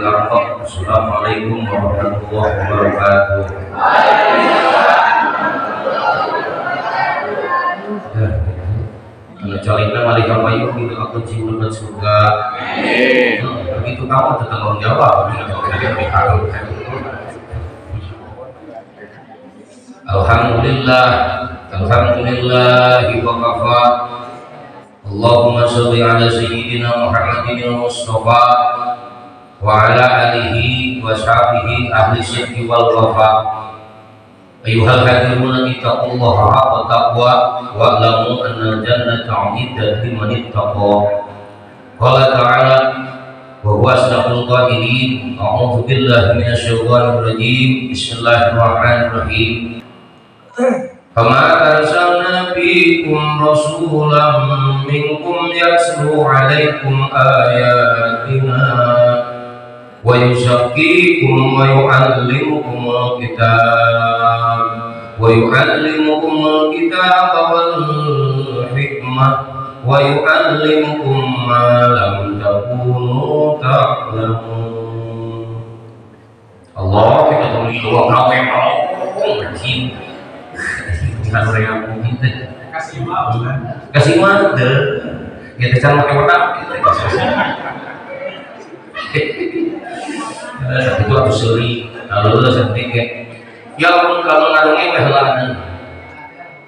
arham. Assalamualaikum warahmatullahi wabarakatuh. Kecualinya malaikat kapayu itu aku cium dan surga. Begitu kamu tetanggung jawab. Alhamdulillah, alhamdulillahi wa kafa. Allahumma sholli ala sayyidina Muhammadin al-Mustafa wa ala alihi wa sahbihi ahli sidqi wal wafa. Ayuhal hadiruna ittaqullaha haqqa taqwa wa'lamu anna jannata 'iddat liman ittaqa. Qala ta'ala wa huwa asdaqul qailin. A'udzu billahi minasyaitonir rajim. Bismillahirrahmanirrahim. Fama arsalna fiikum rasulan minkum yatslu 'alaikum ayatina wa yuzakkikum wa yu'allimukumul kitab wal hikmah wa yu'allimukum ma lam takunu ta'lamun. Allah kita tulis doa kawe mau berjin jangan orang yang mungkin kasih mah ya tekan pakai otak itu aku suri lalu sedikit ya pun kalau ngarungnya mehelanan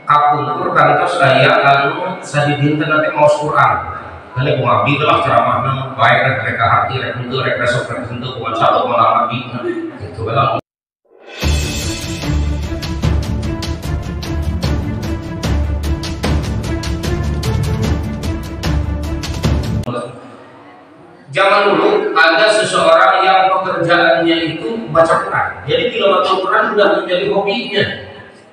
kapungkur kantos saya lalu sadidinten nanti mau Quran kali aku abdi telah ceramahnya baik mereka hati mereka untuk mereka sok mereka untuk kuat satu malam abdi gitu kan. Zaman dulu ada seseorang yang pekerjaannya itu baca Quran. Jadi bila baca Quran sudah menjadi hobinya.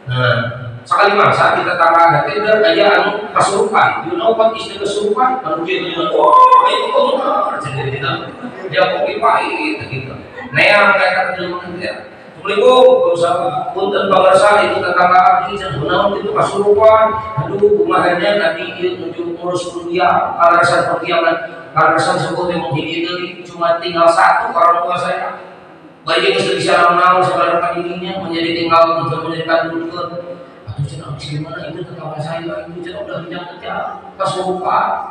Nah, sekali masa kita tangga hati dan ayah kesurupan. You know what is the kesurupan? Manusia itu juga, oh itu benar. Jadi dia kopi pahit gitu. Nah yang kayak terjemahan dia. Assalamualaikum, berusaha punten bangsa itu tetangga abdi sebenarnya itu kesurupan. Aduh, kumahannya tadi dia menuju ngurus kuliah, alasan pergiaman. Alasan sebut yang menghidiri cuma tinggal satu orang tua saya. Baik yang bisa mengenal segala dirinya menjadi tinggal untuk menjadikan dulu. Aduh cina abis gimana itu tetangga saya itu cina udah kejar pas lupa.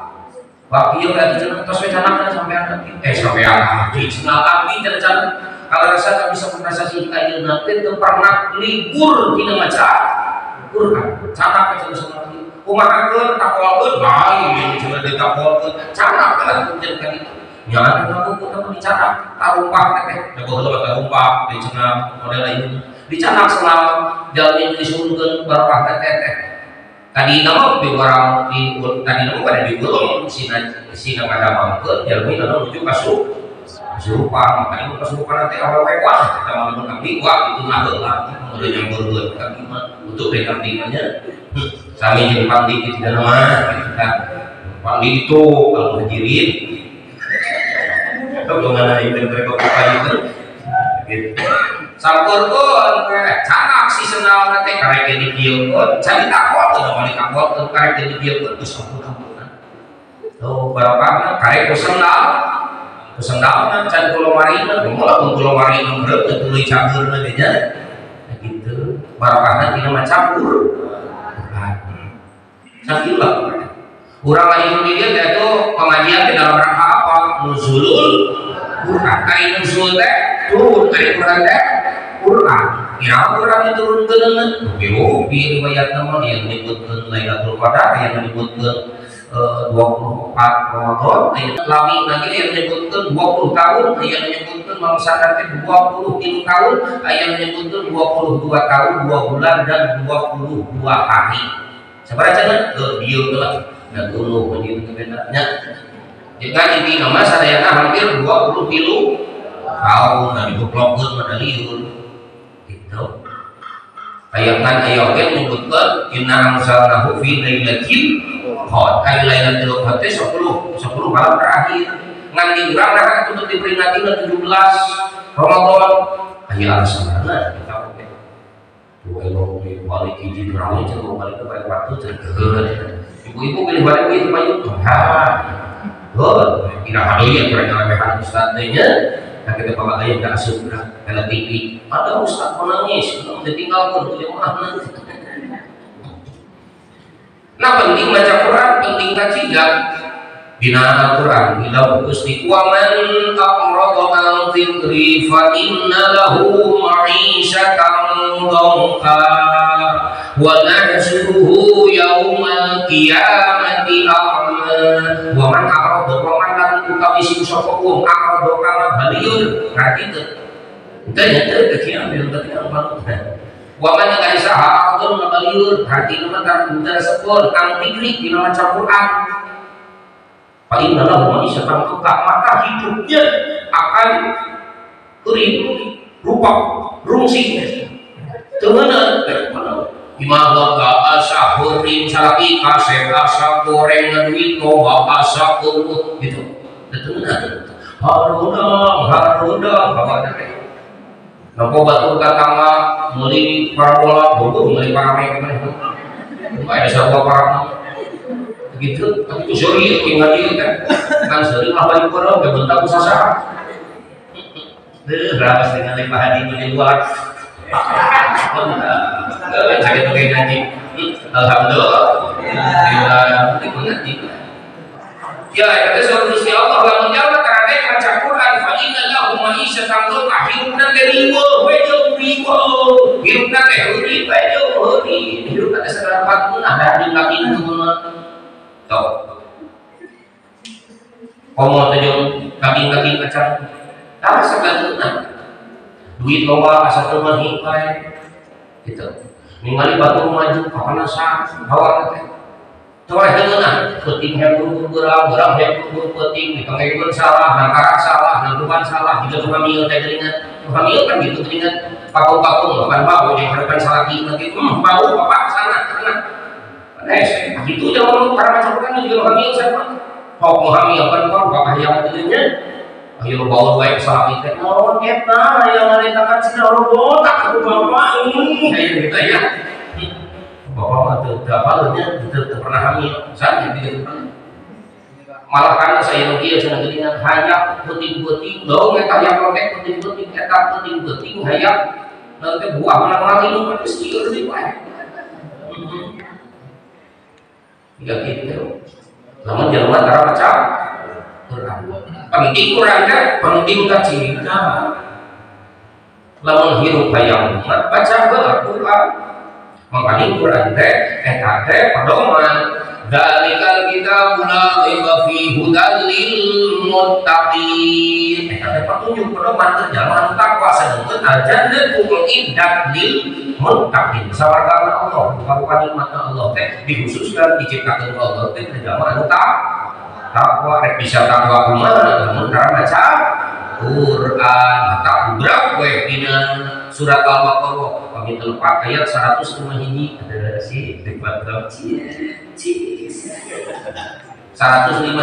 Bapak iya tadi cina pas anak sampai anak cina abdi cina kalau rasa tak bisa merasa sih kayak nanti itu pernah libur tidak macam Quran cara kita semua kumahakeun takolkeun bae yang coba ditakolkeun cara kan menjelaskan itu ya aku kita bicara tarumpah teh coba kalau tarumpah di cenah model lain bicara selama jalan disuruhkeun barokah teh tadi nama di barang di tadi nama pada di belum sina pada mangkeun jalmi anu menuju kasurupan makanya kasurupan nanti awewe wah kita mau abdi wah itu nah heula udah nyamber tapi untuk rekam-rekamnya kami jadi pandi di tidak nama kita pandi itu kalau hajirin itu gimana itu mereka buka itu gitu sampur pun canak si senal nanti karek jadi biol pun cari takut tuh namanya takut tuh karek jadi biol pun tuh sampur-sampuran tuh barokahnya karek kusendal kan cari pulau marina walaupun pulau marina berat dan pulau campur nantinya gitu barokahnya tidak mencampur sakilah kurang lagi dia itu pengajian di dalam rangka apa nuzulul Quran kali nuzul teh turun dari Quran teh Quran ya Quran itu turun ke dalam di riwayat nama yang menyebutkan Lailatul Qadar yang menyebutkan 24 Ramadan lagi lagi yang menyebutkan 20 tahun yang menyebutkan melaksanakan 20 tahun yang menyebutkan 22 tahun 2 bulan dan 22 hari seberapa jangan dia telah dan dulu menjadi kebenarannya jika ini nama saya hampir 20 tahun dari beblokkan medaliun gitu ayat menyebutkan inna anzalnahu fi lailatin qadar lailatul qadar 10 malam terakhir nganti urang rakaat untuk diperingati 17 Ramadan ayat sana kita Buelo balik hiji durangnya cenderung balik ke balik waktu cenderung ibu-ibu pilih balik itu banyak kira-kira yang kurang lemehan ustadznya Nah kita bawa ayam ke asup karena TV ada ustaz menangis belum ditinggalkan ke jemaah nanti. Nah penting baca Quran, penting kaji bina Al-Quran bila Gusti wa man aqrada an dzikri fa inna lahu ma'isyatan dhanka wa nahsyuruhu yaumal qiyamati a'ma. Wa man aqrada wa man lan utawi sing sapa wong aqrada kana balieur berarti teu teu kiamat teu banget. Wa man yang saha aqrada balieur berarti mah kan sepur ang dzikri dina maca Quran. Inna lahu ma'isyatan dhanka, maka hidupnya akan rupa rungsing temenan imah asa hurin salaki kasep asa goreng ngeduit loba asa kurut gitu temenan harudang bawa teh nopo batu katama meuli parabola bodoh meuli parame ada sabua parame gitu, tapi itu sorry, tinggal di kan sorry apa yang kurang, kebentak usaha. Berapa dengan lima hari di luar, sakit pakai ngaji, alhamdulillah, ngaji. Ya, kata solusi Allah yang menjawab karena baca Quran, fa'inna lahu ma'isyatan dhanka, hidupna riwo, hidupna huri, hidupna segala patuna dari lakin teman. Komo tujuh kaki kacang, tak sebenarnya duit bawa asal rumah hipai, gitu. Ningali batu maju, kapan asa bawa teh. Coba jangan, penting hembur berang hembur penting, dipanggil salah, nangkarak salah, nantukan salah, juga hamil teh teringat, hamil kan gitu teringat, pakung bukan bau yang hadapan salah nanti, bau bapak sana. Itu jangan para masyarakat juga hamil siapa? Kau hamil kan kau bapak yang adanya. Ayo bawa baik salah kita. Oh kita yang menetakan sih orang tak aku bapak ini kayak gitu ya. Bapak itu dapatnya tidak pernah hamil. Saya tidak pernah. Malah karena saya dia senang dengan hayat penting dong kita yang protek penting kita penting hayat nanti buah mana itu kan mesti lebih baik. Tidak gitu. Namun jangan cara baca Quran. Penting Quran kan, penting kaji. Namun hidup bayang baca Quran. Makanya Quran teh, teh pedoman. Dalikal kita la raiba fi hudal lil muttaqin. Teh petunjuk pedoman terjalan takwa sedengkeun al-jannatu uiddat lil muttaqin. Sawarga Allah, bukan nikmat Allah teh dikhususkan diciptakan Allah teh terjalan takwa rek bisa takwa kumaha mun cara baca Quran. Tak beberapa we dina surat Al-Baqarah kami telepah ayat 105 hiji ada si dekat 105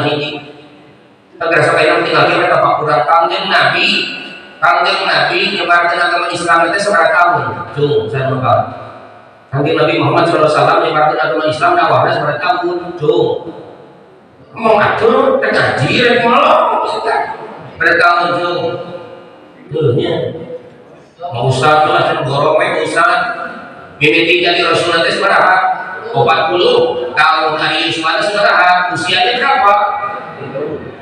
hiji agar sampai nanti lagi mereka pakuran kangjeng Nabi nyebarkan agama Islam itu 100 tahun cung saya lupa kangjeng Nabi Muhammad SAW nyebarkan agama Islam dakwahnya 100 tahun cung mau ngatur dan ngaji rek malah mereka cung mau ustaz lah kan gorong ustaz mimiti jadi Rasulullah itu seberapa 40 tahun hari Yusuf seberapa usianya berapa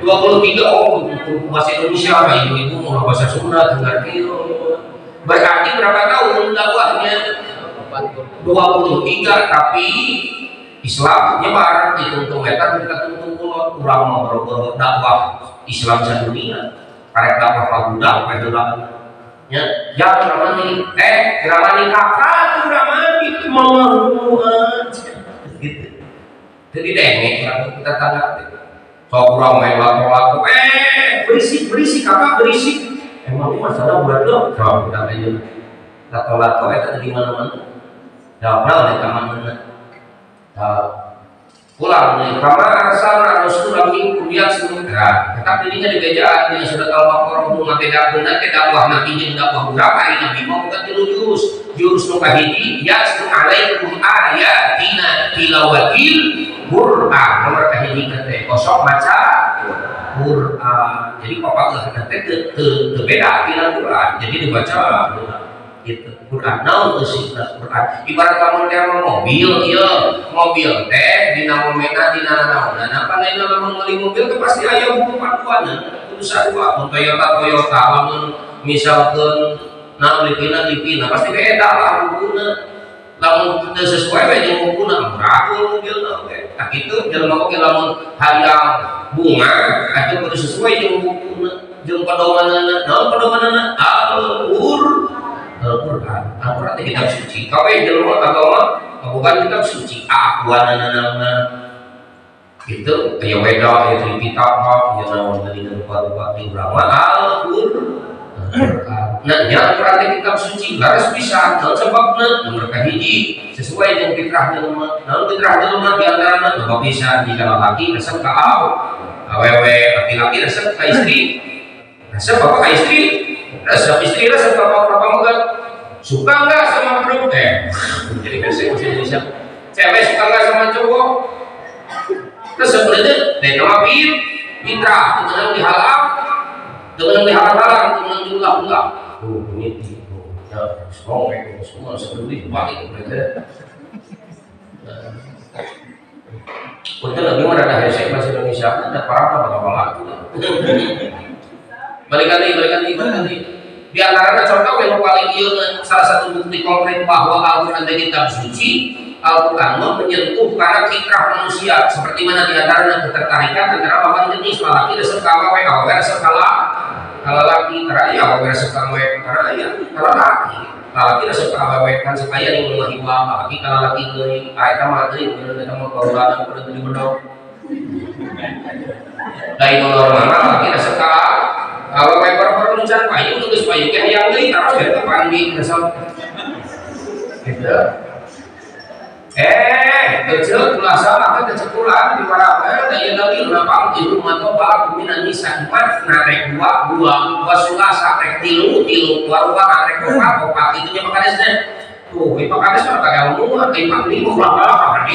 23 bahasa Indonesia apa ibu mau bahasa Sunda ngerti berarti berapa tahun dakwahnya 23 tapi Islam nyebar dituntung meta kita tuntung pulau kurang mau dakwah Islam sedunia karek dakwah budak pedolan ya ramani kakak ramani mau aja gitu jadi dengek kita tanya sok kurang main lato berisik kakak berisik emang ini masalah buat lo kalau kita aja lato itu di mana-mana dapat di mana-mana pulang nih kamar asal Rasulullah kuliah sementara tetapi ini di bejaan yang sudah Al-Baqarah rumah beda benar ke dakwah nabi jeung dakwah berapa ini nabi mau bukan jurus nu kahiji yasmu alaikum ayatina tilawatil Quran nomor kahiji teh kosong maca Quran. Jadi papa nanti beda dengan Quran. Jadi dibaca gitu. Quran naon sih Quran. Ibarat lamun teh mobil mobil teh dina momena dina naon. Nah panenna lamun meuli mobil teh pasti aya buku panduanna. Kudu sarua mun Toyota lamun misalkeun naon lipina pasti beda lah bukuna. Lamun teu sesuai we jeung bukuna ragu mobilna we. Tah kitu jelema oge lamun hayang bunga atuh kudu sesuai jeung bukuna jeung pedomanana. Naon pedomanana? Al-Quran itu kitab suci. Kawe jelema agama bukan kitab suci. Akuanana itu aya weda aya kitab aya naon tadi rupa-rupa di Brahma Al-Quran. Nah, nya Al-Quran itu kitab suci laras bisa sebabna nomor kahiji sesuai dengan fitrah jelema. Naon fitrah jelema di antarana loba bisa jika laki resep ka awewe, laki-laki resep ka istri. Resep apa ka istri? Resep istri resep bapak moga suka nggak sama grup jadi bahasa Indonesia cewek suka nggak sama cowok terus sebenarnya dari nama fitrah dengan dihalang dengan diulang ini ya semua sebelum balik mereka untuk lebih mana ada hashtag bahasa Indonesia ada para apa balik lagi di antaranya contoh yang paling salah satu bukti konkret bahwa Al-Quran adalah kitab suci. Al-Quran menyentuh karena fitrah manusia seperti mana di antaranya ketertarikan antara lawan jenis laki resep kawawe resep kalau laki karena ya resep kawawe karena ya kalau laki resep kawawe kan supaya yang mengahiwa laki kalau laki ini kita mati kita mau kaulan kita di bedok dari normal laki resep kalau paper rencana payu tulis payu kayak yang lain terus kita pandi besok gitu kecil pulasa atau kecepulan di para daya lagi berapa itu atau bab minan nisa empat narek dua sulasa rek tilu dua narek kopat itu nya makadesnya tuh makades mah kagak umum kayak lima berapa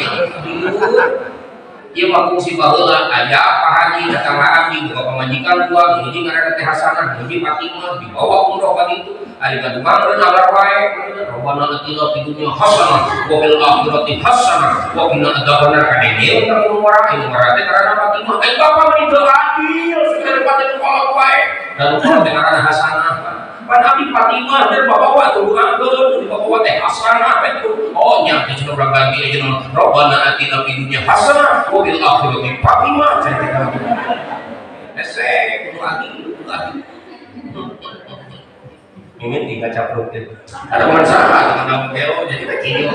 ia fungsi baheula aya Pak Haji datang larang di buka pemajikan gua hiji ngaranna teh Hasanah hiji Fatimah dibawa umroh ka ditu ari kadua meureun abar wae Rabbana atina fid dunya hasanah wa fil akhirati hasanah wa qina adzabannar kadene untuk umroh ini marate karena Fatimah bapak itu adil segala paten kolot wae dan umroh teh ngaranna Hasanah pan abi Fatimah dan bawa tuh anggeun bawa teh Hasanah itu oh nya teh cenah urang ganti aja Rabbana atina fid dunya hasanah wa fil akhirati Fatimah esek lagi ini tiga capruk itu ada masalah dengan belo jadi kecil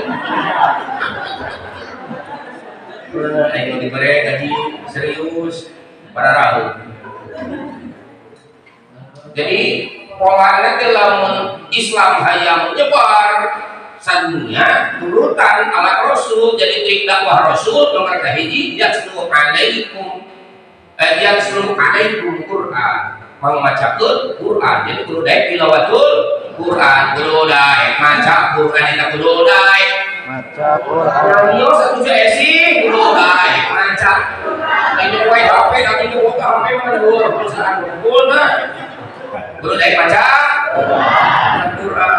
ayo diberi gaji serius pada rahu jadi polanya dalam Islam hayang menyebar sadunya turutan ala Rasul jadi trik dakwah Rasul nomor kahiji yatslu alaikum Quran membacakeun Quran jadi kudu daek tilawatul Quran kudu daek maca Quran eta kudu daek maca Quran yo satu esi kudu daek maca ini wae HP tapi itu HP mah dua perusahaan guna kudu daek maca Quran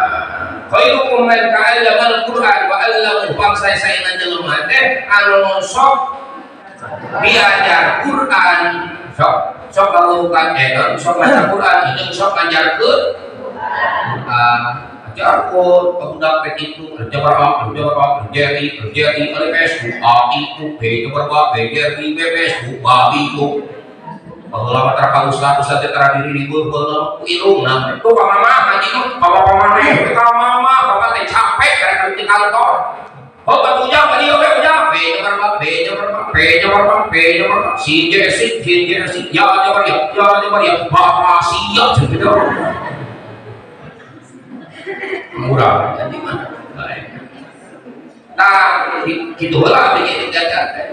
khairukum man ta'allama al-Quran wa 'allamahu bangsa saeuna jelema teh anu sok diajar Quran sok ngalukan sok baca Quran jeung sok ngajarkeun ajarkeun pemuda pek itu jabar jadi oleh Facebook itu be jabar jadi Facebook babi itu bahwa terpaus status teh tradiri libur beuleuh irungna itu pamama haji papa maneh ka mama papa teh capek karena di kantor oh batunya tadi oke udah bejabar si Jesse ya bapak siap gitu murah jadi mana nah gitu lah begitu jajan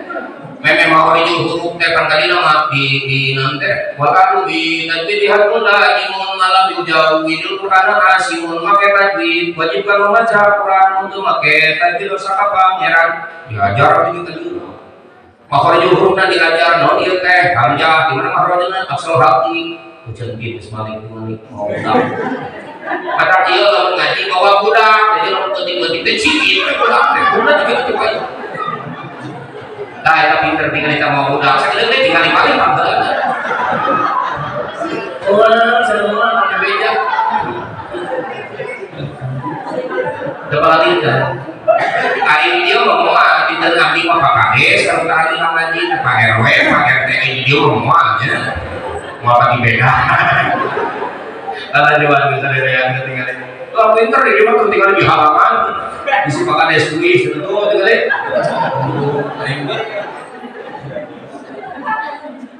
memang mau ini huruf teh kali nama di nanti waktu di tajwid dihapun lagi mun malam yujawidul Qur'an asimun make tajwid wajib kalau membaca Quran untuk make tajwid dosa apa pangeran diajar begitu makhraj hurufna diajar naon ieu teh hamzah di mana makhrajna aksal haqi ujian geus malik oh pada ieu lamun ngaji bawa budak jadi lamun penting-penting teh cicit budak teh budak juga coba tah eta pinter tinggal kita mau budak sakit teh tinggal paling panggelan oh semua ada beda dapat lagi kan hari dia ngomong di tengah di Pak Kades kalau tadi ngaji Pak RW Pak RT dia ngomong aja mau lagi beda kalau jual bisa yang tinggal kalau pinter dia mah tinggal di halaman isi Pak Kades kuis itu tinggal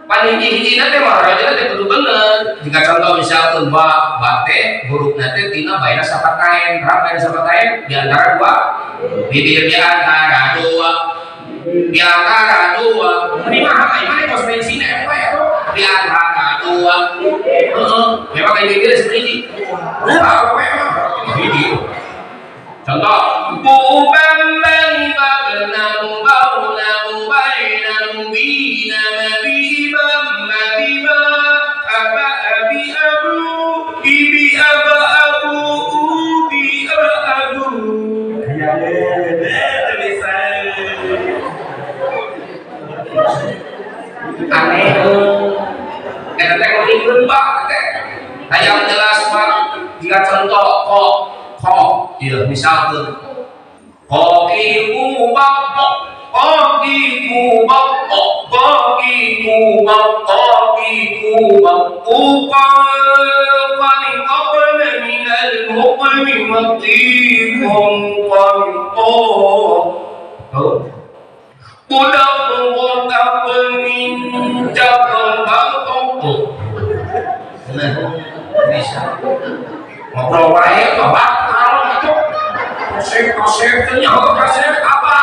paling hiji nanti makhrajna teh kudu bener. Jika contoh misalkan bate huruf nanti tina baina sapataen, rap baina sapataen di antara dua, bibir di antara dua, di antara dua. Ini mah mana kos bensin apa ya? Di antara dua. Memang kayak bibir seperti ini. Apa memang ini? Contoh, bukan babna bauna baina bina mabiba mabiba aba abi abu ibi aba abu ubi aba abu aneh karena tengok ikut pak yang jelas pak jika contoh kok iya misalkan kokiku bapok kokiku bapok kokiku bapok kokiku bapok paling kopel minal hukmi matikum qantoh budak budak peninjak bangkok nah bisa ngobrol wae bapak kalau itu kasep nyawa kasep apa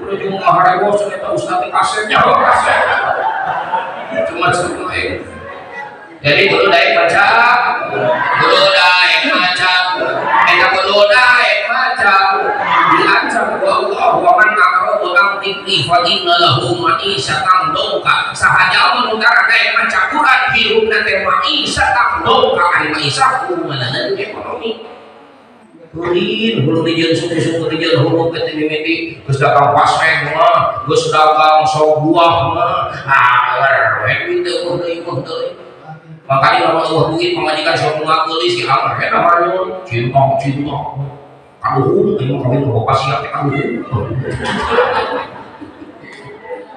udah di rumah rebo ternyata ustaz kasep nyawa kasep cuma seperti jadi guru daek baca eta guru daek baca diancam Allah wa man akra orang tikri fa inna lahu ma'isyatan dongka sahaja menutara daek baca Quran hidupna teh ma'isyatan dongka ari ma'isyah kumanan ekonomi Kurin, belum dijen suku dijen huruf kete mimiti, geus dagang paseng mah, geus dagang sok buah mah, itu deui. Makanya lamun eueuh duit pamajikan sok ngakeuli si Amr eta mah cinta. Kaluhur ieu mah kawin boga siap teh kaluhur.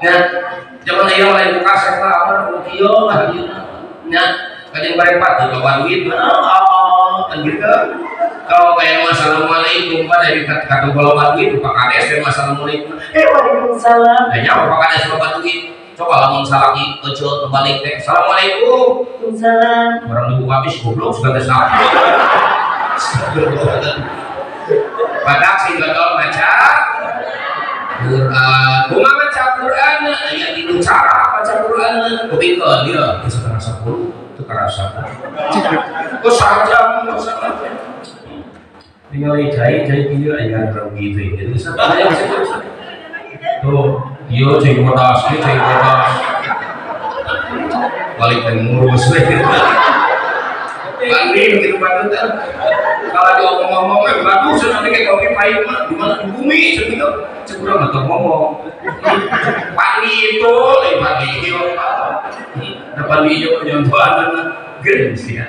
Ya, zaman ieu lain buka serta Amr kieu lah ieu. Nya, kadang barepat teu bawa duit kan gitu. Kalau kayak assalamualaikum pada di kata kalau duit Pak Kades dan assalamualaikum waalaikumsalam hanya Pak Kades bawa duit coba lamun salaki kecil kebalik teh assalamualaikum waalaikumsalam orang dibuka habis goblok sudah besar pada si gadol baca Quran bunga baca Quran ayat itu cara baca Quran kepingin dia sekarang 10 sekarang 1 kok saja tinggal jahit dia ayat rugi itu jadi saya tuh dia cek bodas balik dan ngurus banding gitu banget kalau dia ngomong bagus nanti kayak kopi pahit mah di mana di bumi segitu kurang atau ngomong pagi itu pagi itu dapat video penonton gen sih ya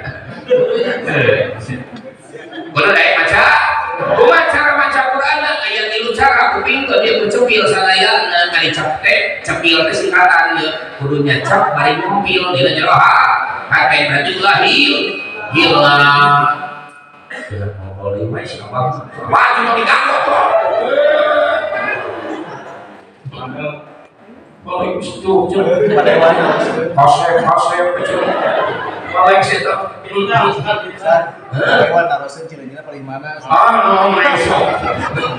boleh baca cara baca Quran ayat tilu cara kuping ke dia kucepil sadaya kali capte cepil teh singkatan dia kudunya cap bari ngumpil dina jero pakai baju lahir hilang tidak mau lima siapa baju mau diganggu balik situ pada mana kasep balik situ lewat tarusin cilenya paling mana?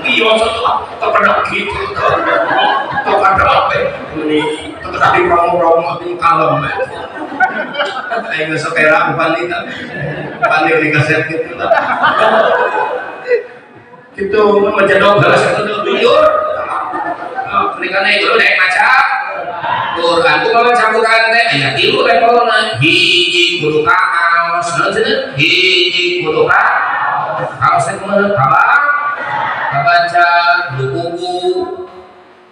Iya terkadang gitu, terkadang apa? Ini terkadang ramu mati kalem. Ayo setelah balik di kaset gitu. Itu menjadok galas itu liur. naik guru naik maca Quran ku maca Quran teh aya 3 levelna hiji kudu kaos hiji kudu kaos teh kumaha kabaca buku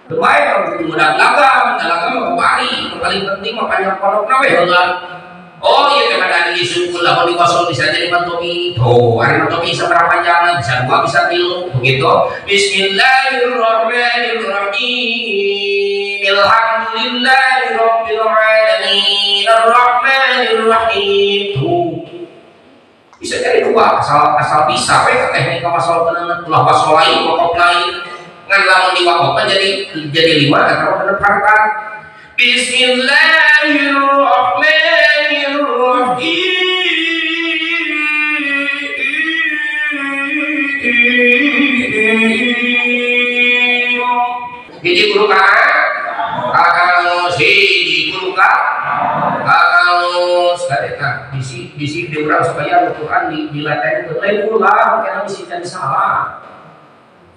terbaik kalau kudu modal lagam paling penting mah panjang pondokna we heula. Oh iya teman ada di suku lah di kosong bisa jadi mantomi. Oh hari mantomi seberapa panjang bisa 2 bisa 3 begitu. Bismillahirrahmanirrahim. Alhamdulillahirabbil alamin. Arrahmanirrahim. Bisa jadi 2 asal bisa we teknik masalah beunang ulah wasol lain pokok lain. Ngan lamun diwakofna jadi 5 atau bener pangkat. Bismillahirrahmanirrahim. Hiji guru kaos hiji guru kaos kadeta bisi diurang supaya Al-Qur'an dilatih lain ulang kana bisi jadi salah.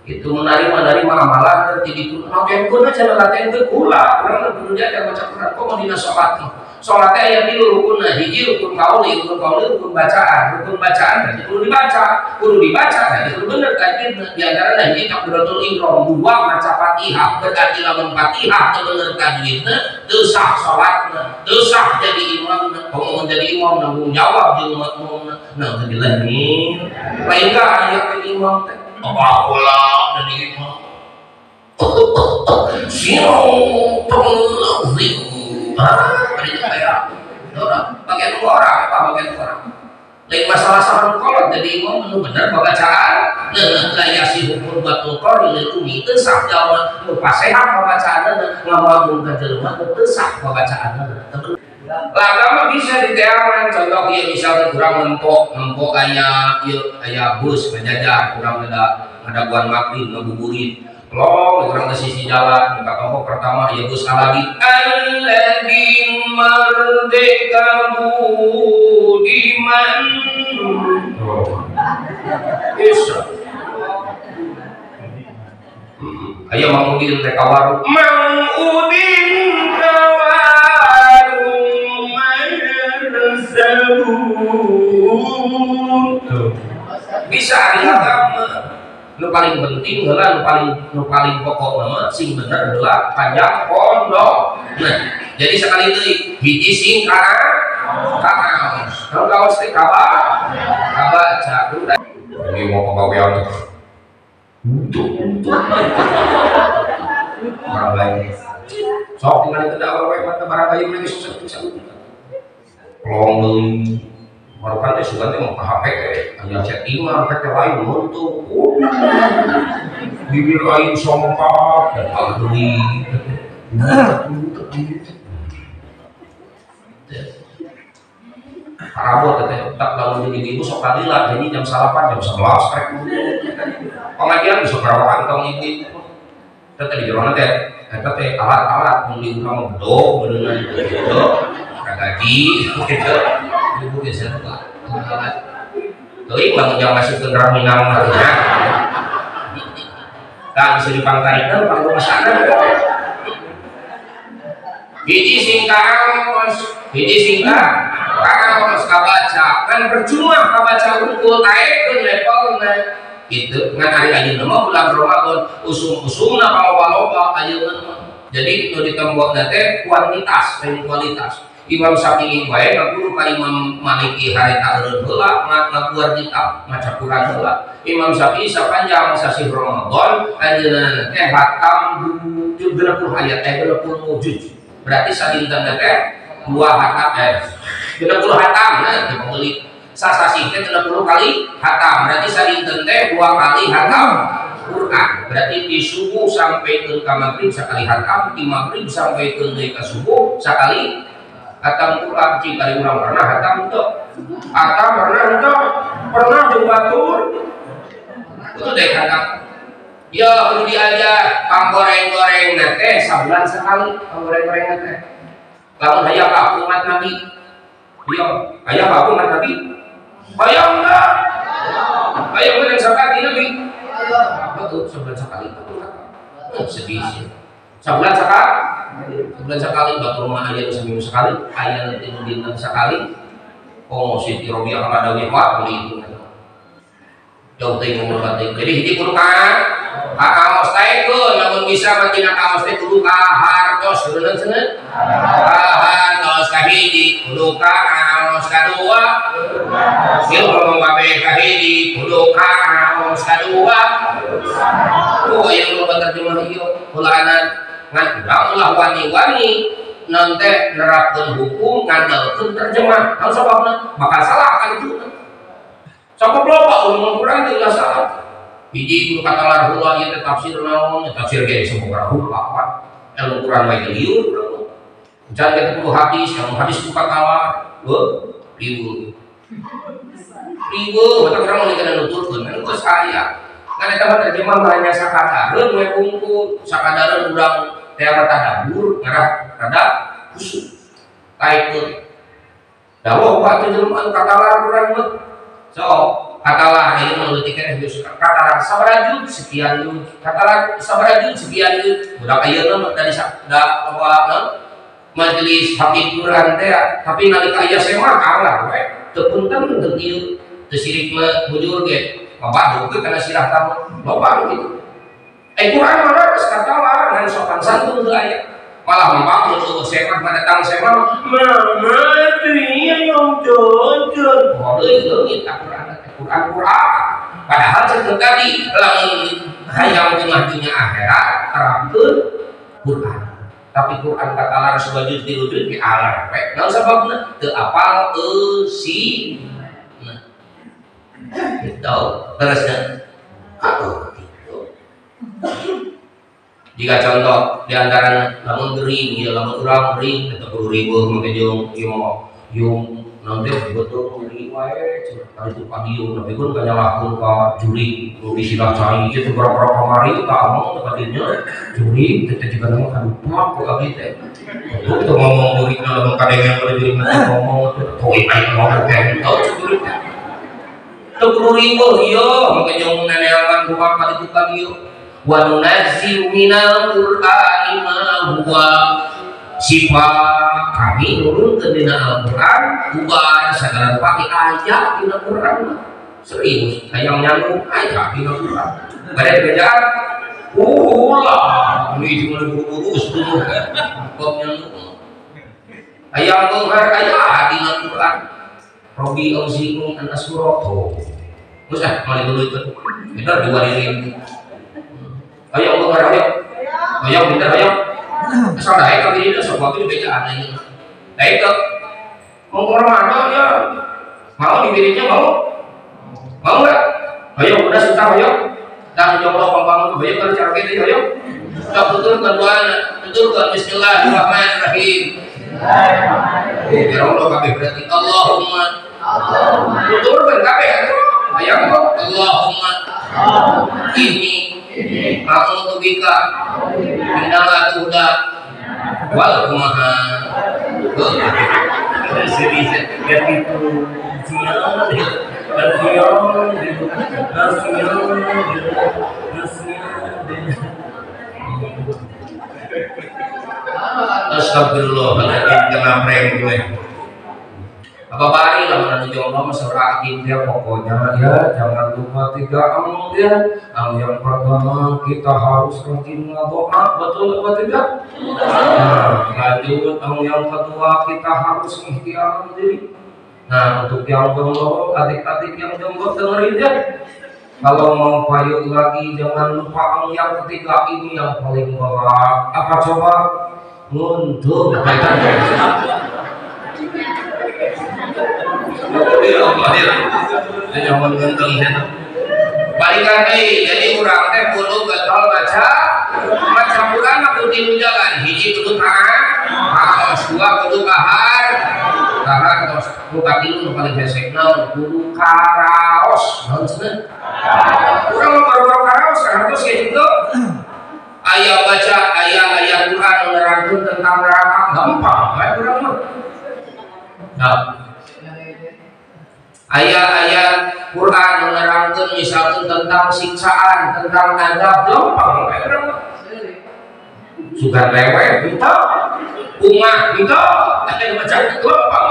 Itu menerima amalan terjadi itu makin guna cara latihan itu pula orang berusia dan macam Quran kok mau dinasabati sholatnya ayat ini rukunnya hiji rukun kauli rukun bacaan berarti perlu dibaca berarti perlu bener tadi diantara hiji takbiratul ihram 2 maca Fatihah berarti lamun Fatihah teu bener tajwidna teu sah salatna teu sah jadi imam ngomong jadi imam nanggung jawab jeung makmumna nah teu dilanin lain ka aya imam teh apa dari imam berarti kayak bagian orang lain masalah sama kolot jadi imam nu bener pembacaan layasi hukum batul qori itu itu sah jawab pasehat pembacaannya ngomong ke jelema itu sah pembacaannya lama bisa diteangan contoh ya misalnya kurang nempok aya bus menjajah kurang ada buan maklin ngabuburit long kurang ke sisi jalan buka kelompok pertama ya bus alagi merdeka budiman bisa ayo Mang Udin teh kawaru Mang Udin kawaru bisa diagama nu paling penting adalah nu paling pokok nama sing bener adalah panjang pondok. Nah jadi sekali itu hiji sing kaos kalau kaos teh kabaca ini mau pegawai untuk orang lain sok tinggal itu dah orang mata barang kayu lagi susah pelong barukan teh sugan teh mau ke HP hanya chatting mah HP lain untuk bibir lain sompak dan agli Parabot teh tak lalu jadi ibu sok kalila jadi jam 8 jam 11 krek pengajian bisa berapa kantong ini teh di jero teh eta teh alat-alat mun di urang bedog beunang gitu gaji gitu ibu geus apa teuing lamun jang masukkeun raminang harusnya kan bisa dipangtarikeun panggung masana hiji singkat kaos kabaca kan percuma kabaca unggul taekeun levelna gitu ngan ari ayeuna mah bulan Ramadan usum-usumna paloba-loba ayeuna mah jadi nu ditembokna teh kuantitas dan kualitas Imam Syafi'i bae ngaguru ka Imam Maliki harita eureun heula ngaguar kitab maca Quran heula Imam Syafi'i sapanjang sasi Ramadan ayeuna teh hatam 70 ayat 30 juz berarti sadinten teh 2 hatam 30 hatam nah dibeli sasasi teh 30 kali hatam berarti sadinten teh 2 kali hatam Quran berarti di subuh sampai ke maghrib sekali hatam di maghrib sampai ke subuh sekali hatam Quran jika urang pernah hatam teu hatam pernah jeung batur itu deh hatam ya kudu diajar panggoreng-goreng teh sabulan sekali panggoreng-goreng teh lamun hayang ka umat Nabi iya hayang ka umat Nabi hayang enggak hayang bener sekali Nabi betul sebulan sekali sedih sih Sebulan sekali. Sebulan sekali batur rumah aya seminggu sekali, aya tinu dina sekali. Oh Siti Robiah kada wewat beli itu. Jauh teh ngomong batik. Jadi hiji kudu kaos teh namun bisa mah tina kaos teh kudu hartos beunang cenah. Hartos ka hiji kudu kaos kadua. Ieu ngomong babe ka hiji kudu kaos kadua. Oh aya nu terjemah ieu heulanan ngan urang ulah wani-wani nanti nerapkeun hukum ngandalkeun terjemah. Naon sababna? Bakal salah kan itu. Sabab loba ulun Quran teh salah. Hiji kudu katalar heula ieu teh tafsir naon? Tafsir ge sabogara lupa apa. Ilmu Quran mah liur. Jan ge kudu hadis, yang hadis ku katalar. Liur. Liur, mata urang mun kana nuturkeun kan geus aya. Kan eta mah terjemah hanya sakadareun we bungkul, sakadareun urang teh tadabur ngarah rada kusuk. Kaitkeun. Dawuh ka teh jelema anu katalar urang mah. So, katalah ini menelitikan katalah sabarajud sekian jud, katalah sabarajud sekian jud. Budak ayeuna dari da majelis hakim Quran teh, tapi nalika aya sema kalah we. Teu punten teu ieu, teu sirik mah bujur ge. Mabadu ke kana sirah tamu. Loba gitu. Quran mah geus katalah ngan sopan santun teu aya. Malah membangun tuh sepak pada tang sepak mama dia yang jujur itu Quran padahal cerita tadi lamun hayang dunia akhirat terangkeun Quran tapi Quran kata lar sebagai diludut di alar we naon sababna teu apal eusi gitu terusnya atuh gitu. Jika contoh diantara lamun gering, ya lamun urang gering, atau perlu ribu mungkin yung nanti betul gering wae, cuma itu pagi yung tapi pun banyak lakukan ke juri, juri silah cai itu berapa kemari itu kamu tempatnya juri kita juga nama kan lupa kok lagi teh, itu ngomong juri kalau kadang pada juri ngomong tuh ikai ngomong kayak gitu juri teh, itu perlu ribu, iya mungkin yung nenek akan rumah pada itu pagi yung wa nunazzilu minal qur'ani ma huwa sifat kami nurunkeun dina Al-Qur'an bukan sagala pake ayat dina Qur'an serius hayang nyambung ayat dina Qur'an bade bejaan ulah ini cuma buru-buru seduh kok nyambung hayang beunghar ayat dina Qur'an Robi auzi'ni an asmuratu geus mali dulu itu bener diwaririn ayo ngomong ayo minta ayo asal daek kali ini sesuatu di bejaan ini daek mau mana ya mau dibirinya mau nggak ayo udah suka ayo dan jomblo pembangun ayo kalau cara gitu ayo kita tutulkan doa tutulkan bismillahirrahmanirrahim ya Allah kabeh berarti Allahumma tutulkan kabeh ayo Allahumma ini aku bika minala tuda wal kumaha sedih itu astagfirullahaladzim kena prank gue apa bari lah menantu jomblo mesrakin dia pokoknya ya jangan lupa 3 amal ya yang pertama kita harus rajin ngadoa betul apa tidak nah lanjut yang kedua kita harus ikhtiar diri nah untuk yang jomblo adik-adik yang jomblo dengerin ya kalau mau payung lagi jangan lupa yang ketiga ini yang paling berat apa coba ngunduh jangan ngenteng saya balikan jadi urang teh kudu betul baca Quran aku tilu jalan hiji kudu kaos dua kudu kahar terus buka tilu paling besek naon kudu karaos naon cenah urang baru karaos harus kayak gitu aya baca ayat Quran nerangkeun tentang neraka gampang bae urang mah nah ayat-ayat Quran menerangkan misalkan tentang siksaan, tentang azab gampang suka lewat gitu bunga gitu tapi macam lempeng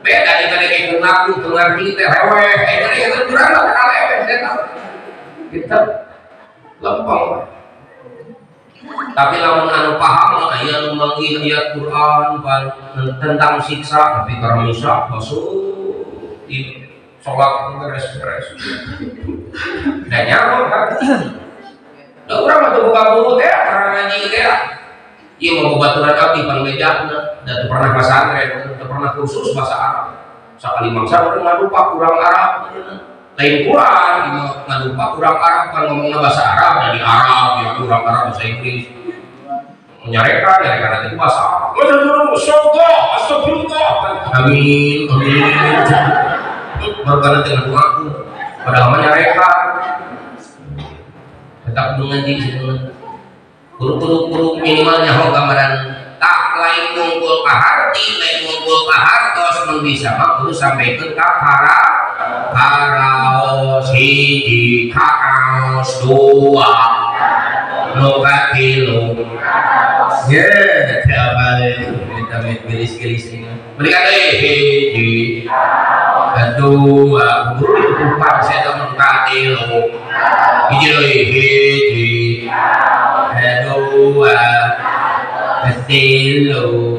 beda dengan yang lagu dengar kita lewat itu kurang lah lewat kita lempeng tapi lamun anu paham aya nu manggih ayat Quran tentang siksa tapi karena misah masuk di sholat beres-beres dan nyaman kan da urang mah teu buka buku teh karena ngaji teh ieu mah babaturan abdi pang mejana da teu pernah pesantren teu pernah kursus bahasa Arab sakali mangsa urang ngadupa kurang Arab lain Quran ngadupa kurang Arab kan ngomongna bahasa Arab dari Arab ya kurang Arab bahasa Inggris nyareka nanti bahasa Arab astagfirullah amin baru karena dengan doaku padahal nyareka tetap ngaji guru minimal nyaho gambaran tak lain ngumpul ka harti lain ngumpul ka hartos mun bisa mah kudu sampaikeun ka karaos hiji karaos dua nu katilu ye apa kita gelis-gelis ini berikan hiji kedua guru itu empat saya temen katilu hiji kedua ketilu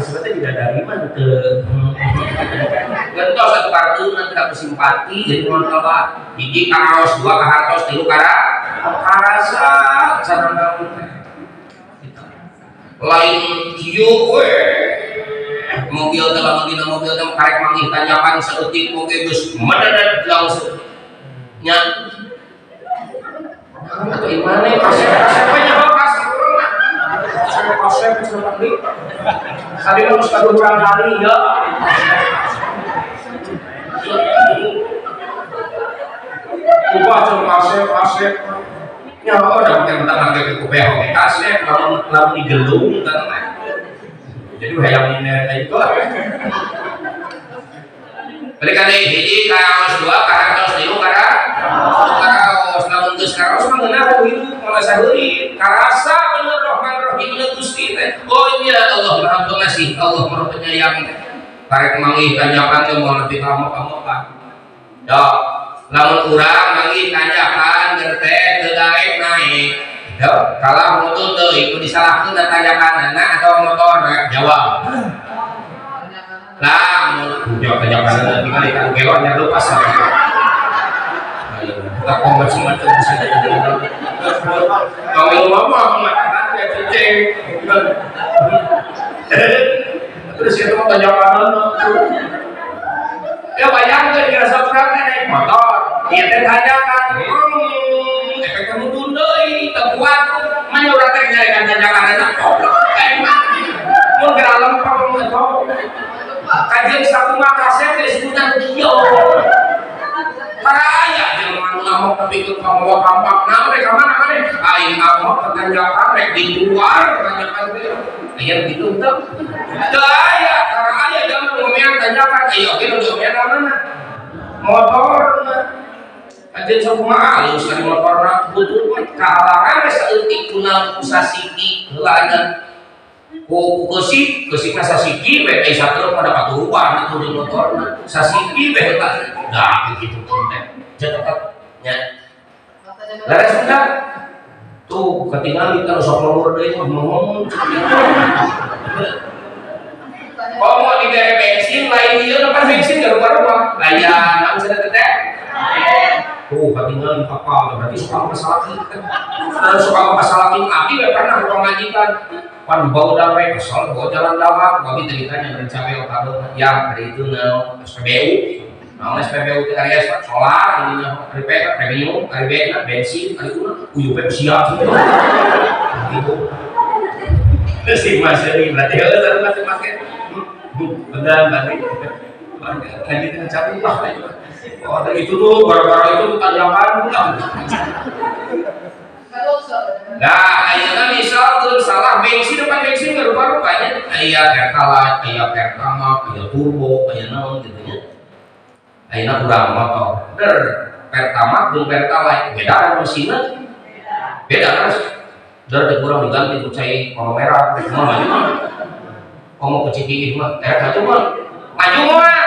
sebetulnya tidak dari mana ke gentos satu kartu nanti dapat simpati jadi nontola hiji kaos dua kahartos tilu karasa cara lain kieu we mobil dalam mobil teh karek manggih tanjakan saeutik moge geus mendadak langsung nya atau imane kasih banyak kasih saya kasih seperti tadi harus kado kurang kali ya ubah cuma kasih ya orang yang tentang harga kupeh kasih lalu digelung jadi hayang ini itu berikan hiji kaos dua kaos tilu kaos lamun geus kaos mah ngeunah hidup malah saeurit karasa bener Rahman Rahim Gusti teh oh iya Allah Maha Pengasih Allah Maha Penyayang teh karek manggih tanjakan teh moal nepi ka amok-amokan ya lamun urang manggih tanjakan gerteh teu daek naik ya kalah motor deui ku disalahkeun tanjakanna atau motorna jawab lah jawab tanjakanna tinggal ikan gelonnya lu pas tak mau macam-macam bisa jadi kalau ngomong mengatakan ya cicing terus kita mau tanjakan ya bayangkan kira seberang naik motor dia tanjakan efek kamu tundai terkuat menyurat nyarikan tanjakan anak goblok mau kira lempar kajian satu Makassar disebutkan dia para ayah yang mau tapi ke kamu kampak nah mereka mana aing kamu tanjakan rek di luar tanjakan ayah gitu tuh daya para ayah jangan ngomongin tanjakan ayo kita ngomongin mana motor aja semua halus dari motor butuh kalangan saeutik kunal usasiki heulana kesik masa siki we ai satu pada paturuan itu di motorna sasiki we dah begitu konten cepat nya laras sudah tuh ketinggalan kita sok nomor deui ngomong mau di bensin lain ieu lepas bensin enggak rupa-rupa layan sudah teteh tuh ketinggalan kapal berarti suka masalah kita suka masalah api we pernah pengajikan pan bau damai kesal bau jalan dalam kami ceritanya dari cabai kalau yang dari itu SPBU nah SPBU itu area solar ini repair premium area bensin kali itu uyup siap gitu terus masih ini berarti kalau masih benar berarti lagi dengan cabai lah oh itu tuh gara-gara itu tanjakan nah, ayeuna misal tuh salah bensin depan bensin nggak rupa-rupanya aya pertalite, aya pertamax, aya turbo, aya naon gitu nya. Ayeuna urang motor. Pertamax jeung pertalite beda kan mesinna? Beda kan? dari kurang diganti kucai warna merah cuma maju mah mau keciki mah maju mah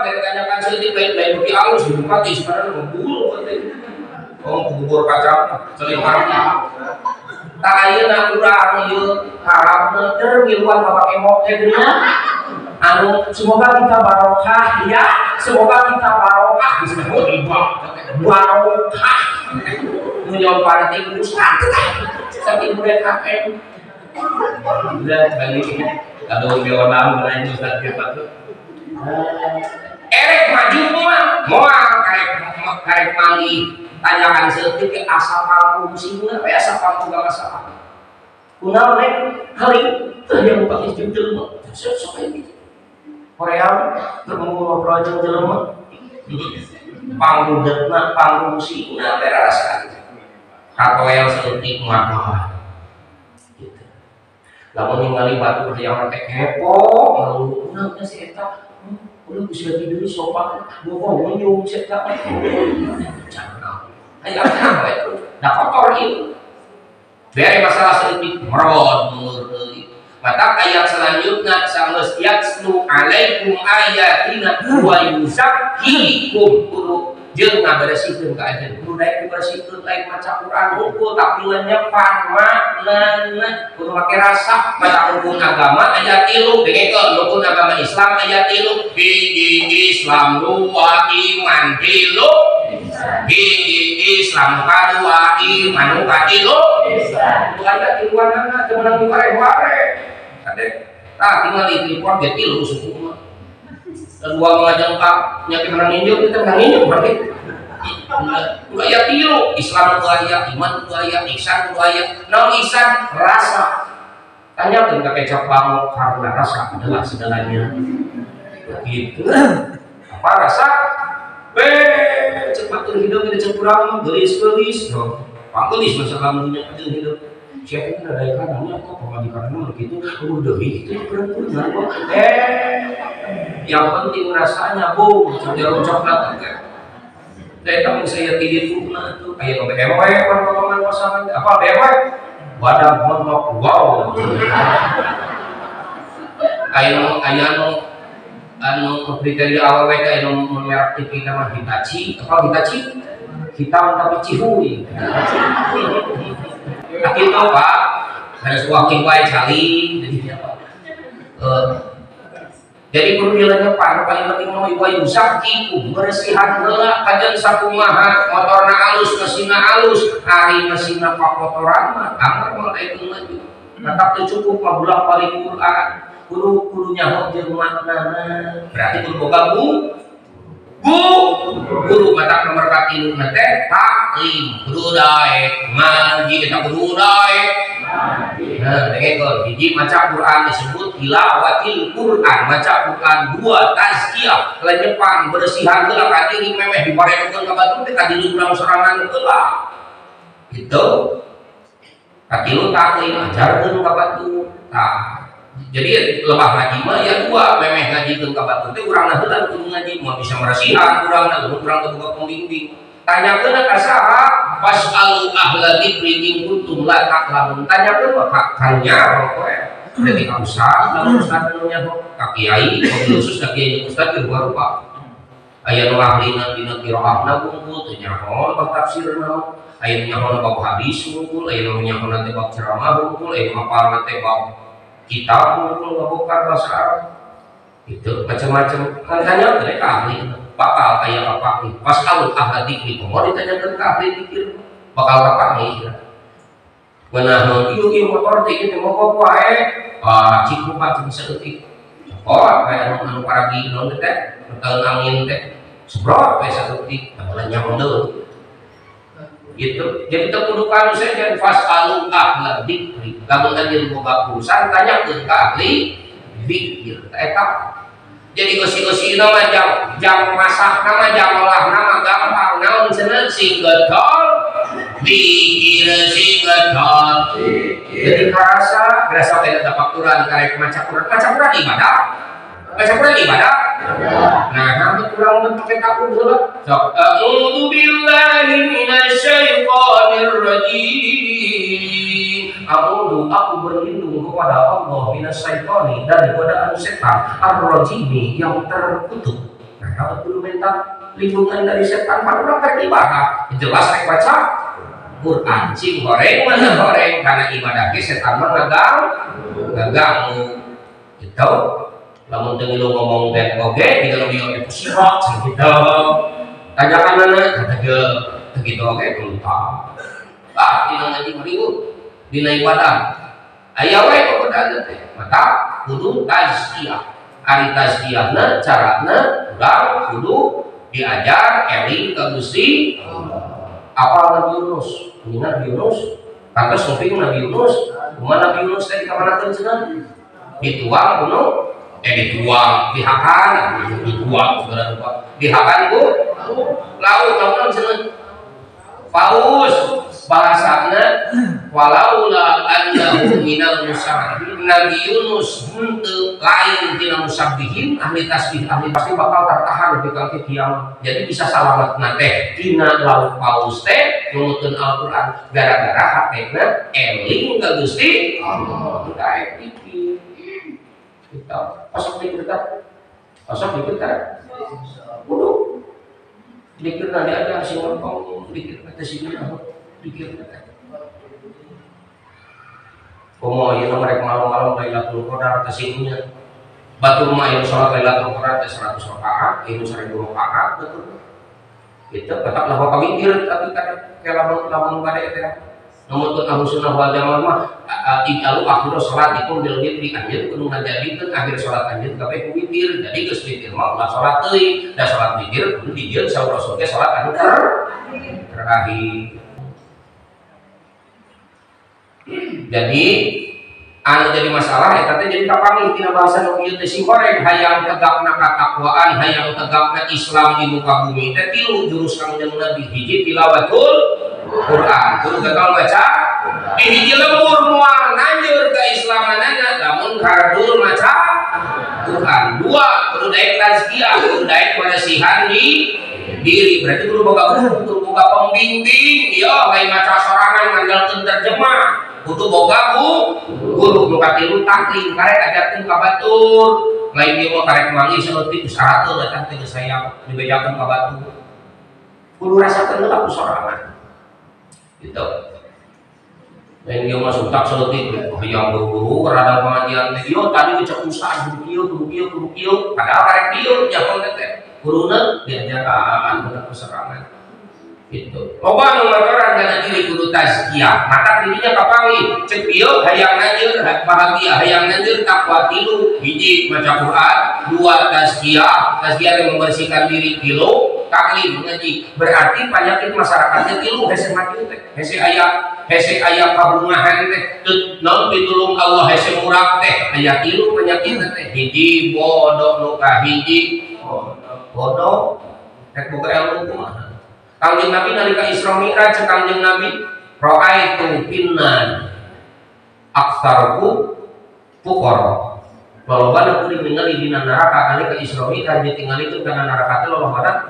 dari tanyakan sedikit lain bukti halus bupati sekarang ngebul kubur kacang selingkuh tak ayeuna urang ieu harapna teu ngiluan bapak emok teh anu semoga kita barokah ya semoga kita barokah disebut barokah menyol parti ustaz saking mereka udah kali aduh bilang lain ustaz kita tuh erek maju moal karek mali tanyakan seetik ke asa panggung sehingga kayak asa panggung gak masalah kunaon nek hari yang pakai jelema sok gitu Korea bermula project jelema panggung detna panggung sehingga terasa atau yang seetik mah gitu lamun ningali batur yang teh kepo lalu kunaon si eta udah bisa tidur sopan gua ngomong cek tak ayo apa itu dah kotor itu biar masalah sedikit merod mata ayat selanjutnya sanggeus yatslu alaikum ayatina wa yuzakkikum kudu jeung ngaberesikeun ka ajeun kudu daek diberesikeun lain maca Quran hukum tapi lenyepan maknana kudu make rasa maca rukun agama ayat 3 dengekeun rukun agama Islam ayat 3 hiji Islam dua iman 3 hiji Islam kadua iman katilu ayat 3 nana teu meunang dibare-bare kade tah tinggal di report ge 3 suku mah kedua ngajeng ka nya menang injuk kita menang injuk berarti ayat 3 Islam itu ayat iman itu ayat ihsan itu ayat naon ihsan rasa tanyakeun ka kecap bangun karena rasa adalah segalanya gitu apa rasa cepat hidup kita cekurang gelis panggelis masalah dunia hidup siapa yang ada kanannya kok pengadilan begitu udah gitu berenang kok yang penting rasanya bu jangan coklat enggak saya tahu saya tidur rumah tuh kayak BMW pertolongan pasangan apa BMW wadah monok wow kayak anu kriteria awal mereka yang merek TV nama Hitachi apa Hitachi hitam tapi cihuy itu pak ada sebuah kipai cali jadi perlu nilainya pak paling penting mau ibu yusakiku bersihan heula kajen sakumaha motorna alus mesinna alus ari mesinna pakotoran mah angker mah itu maju tetap teu cukup mah bulan paling Quran kudu nyaho jeung maknana berarti kudu boga guru mata nomor 3 teh taklim kudu daek ngaji eta kudu daek nah dengekeun hiji maca Quran disebut tilawatil Quran maca Quran 2 tazkiyah lenyepan bersihan heula ka diri memeh diparekeun ka batur teh ka diri urang sorangan heula gitu katilu taklim ajarkeun ka batur tah jadi lebah ngaji mah ya 2 memeh ngaji ke kabatur teh urang heula kudu ngaji mau bisa merasihan urangna urang teu boga pembimbing tanyakeun ka saha fasalu ahla dzikri in kuntum la ta'lamun tanyakeun ka kanya poe jadi ka ustaz lamun ustaz anu nyaho ka kiai khusus ka kiai ustaz teh rupa aya nu ahlina dina qiraatna bungkul teu nyaho bab tafsirna aya nu nyaho bab hadis bungkul aya nu nyaho teh bab ceramah bungkul aya nu hafal teh bab kitab maupun bukan bahasa Arab itu macam-macam kan tanya mereka ahli bakal kayak apa nih pas kalau ahli dikri mau ditanyakan ke ahli dikir bakal apa nih mana itu motor tiket mau apa ciku pak bisa ketik kayak anu paragi non teh tahun angin teh seberapa bisa ketik namanya model gitu jadi kedudukan saya dan fasalu ahla dikri lamun anjeun boga urusan tanyakeun ka ahli dikir eta jadi eusi-eusi mah jam masak nama jam olah nama gampang naon cenah sing getol dikir sing getol jadi kerasa kayak dapat Quran karek maca Quran ibadah Nah, hampir kurang pakai takut dulu. Sok, a'udzu billahi minasyaitonir rajim. A'udzu, aku berlindung kepada Allah minasyaitoni, dari godaan setan ar-rajimi yang terkutuk. Nah, kalau dulu minta lindungan dari setan, kan orang beribadah. Jelas saya baca Quran, cing goreng mana goreng, karena ibadahnya setan mengganggu gitu. Lamun teu lu ngomong teh oge di dalam dia itu sirok gitu. Tanyakan mana kata ge begitu oge tuntang. Dina ngaji minggu dina ibadah. Aya we kepada teh. Maka kudu tazkiyah. Ari tazkiyahna carana urang kudu diajar eling ka Gusti apa Nabi Yunus. Nabi Yunus, pantas nguping Nabi Yunus, kumana Nabi Yunus tadi kamanakeun cenah? Dituang kuno, dituang, dihakan sebenarnya dihakan ku laut naon cenah? Paus bahasana walaula annahu minal musabbihin. Nabi Yunus henteu lain tina musabbihin, ahli tasbih, ahli pasti bakal tertahan di kaki kiamat. Jadi bisa selamat nate tina laut paus teh nunutun Al-Qur'an gara-gara hatena eling ka Gusti Allah. Kae iki kita pasok dikirkan kudu dikir nanti aja si ngomong dikir kata si bilang dikir kata komo ya mereka malam-malam Lailatul Qadar atas ibunya batu rumah yang sholat Lailatul Qadar atas 100 rakaat itu 1000 rakaat betul kita tetaplah bapak mikir tapi kan kayak lamun pada itu nomor tuh Ahlu Sunnah wal Jamaah mah ikalu akhir sholat itu dilebih di anjir kudu ngajadikeun akhir sholat anjir kabeh ku witir jadi geus witir mah ulah sholat teuing da sholat witir kudu dijieun saur rasul ge sholat anu terakhir. Jadi anu jadi masalah eta teh jadi kapangih tina bahasa nu ieu teh si goreng hayang tegakna katakwaan hayang tegakna Islam di muka bumi teh tilu jurus Kangjeng Nabi. Hiji tilawatul Quran, kudu gagal baca. Hiji lembur moal nanjur ke Islamanana lamun kardul maca Quran. Dua, kudu daek tazkiyah, kudu daek manasihan di diri. Berarti kudu boga guru, kudu boga pembimbing. Yo, lain maca sorangan ngandalkeun terjemah. Kudu boga guru nu katilu taklim karek ajarkeun ka batur. Lain ieu mah karek manggih saeutik usarakeun datang teh saya dibejakeun ka batur. Kudu rasakeun heula ku sorangan. Gitu. Dan dia masuk tak selotik yang buru-buru rada pengajian teh yo tadi dicek usaha kudu kieu padahal karek kieu jangan teh guruna diajarkan bener keserangan gitu. Loba nu matoran kana diri kudu tazkiyah maka dirinya kapangih cek ieu hayang nanjeur bahagia hayang nanjeur takwa tilu hiji maca Quran dua tazkiyah yang membersihkan diri tilu taklim ngaji berarti penyakit masyarakatnya tilu hese mati teh hese aya kabungahan teh naon pitulung Allah hese murah teh aya tilu penyakit teh hiji bodoh nu kahiji bodoh rek boga ilmu kumaha. Kangjeng Nabi nalika Isra Mi'raj cek Kangjeng Nabi ra'aitu finnan aktsarku fuqara lolobana kuring ningali dina neraka nalika Isra Mi'raj ditinggalikeun kana neraka teh lolobana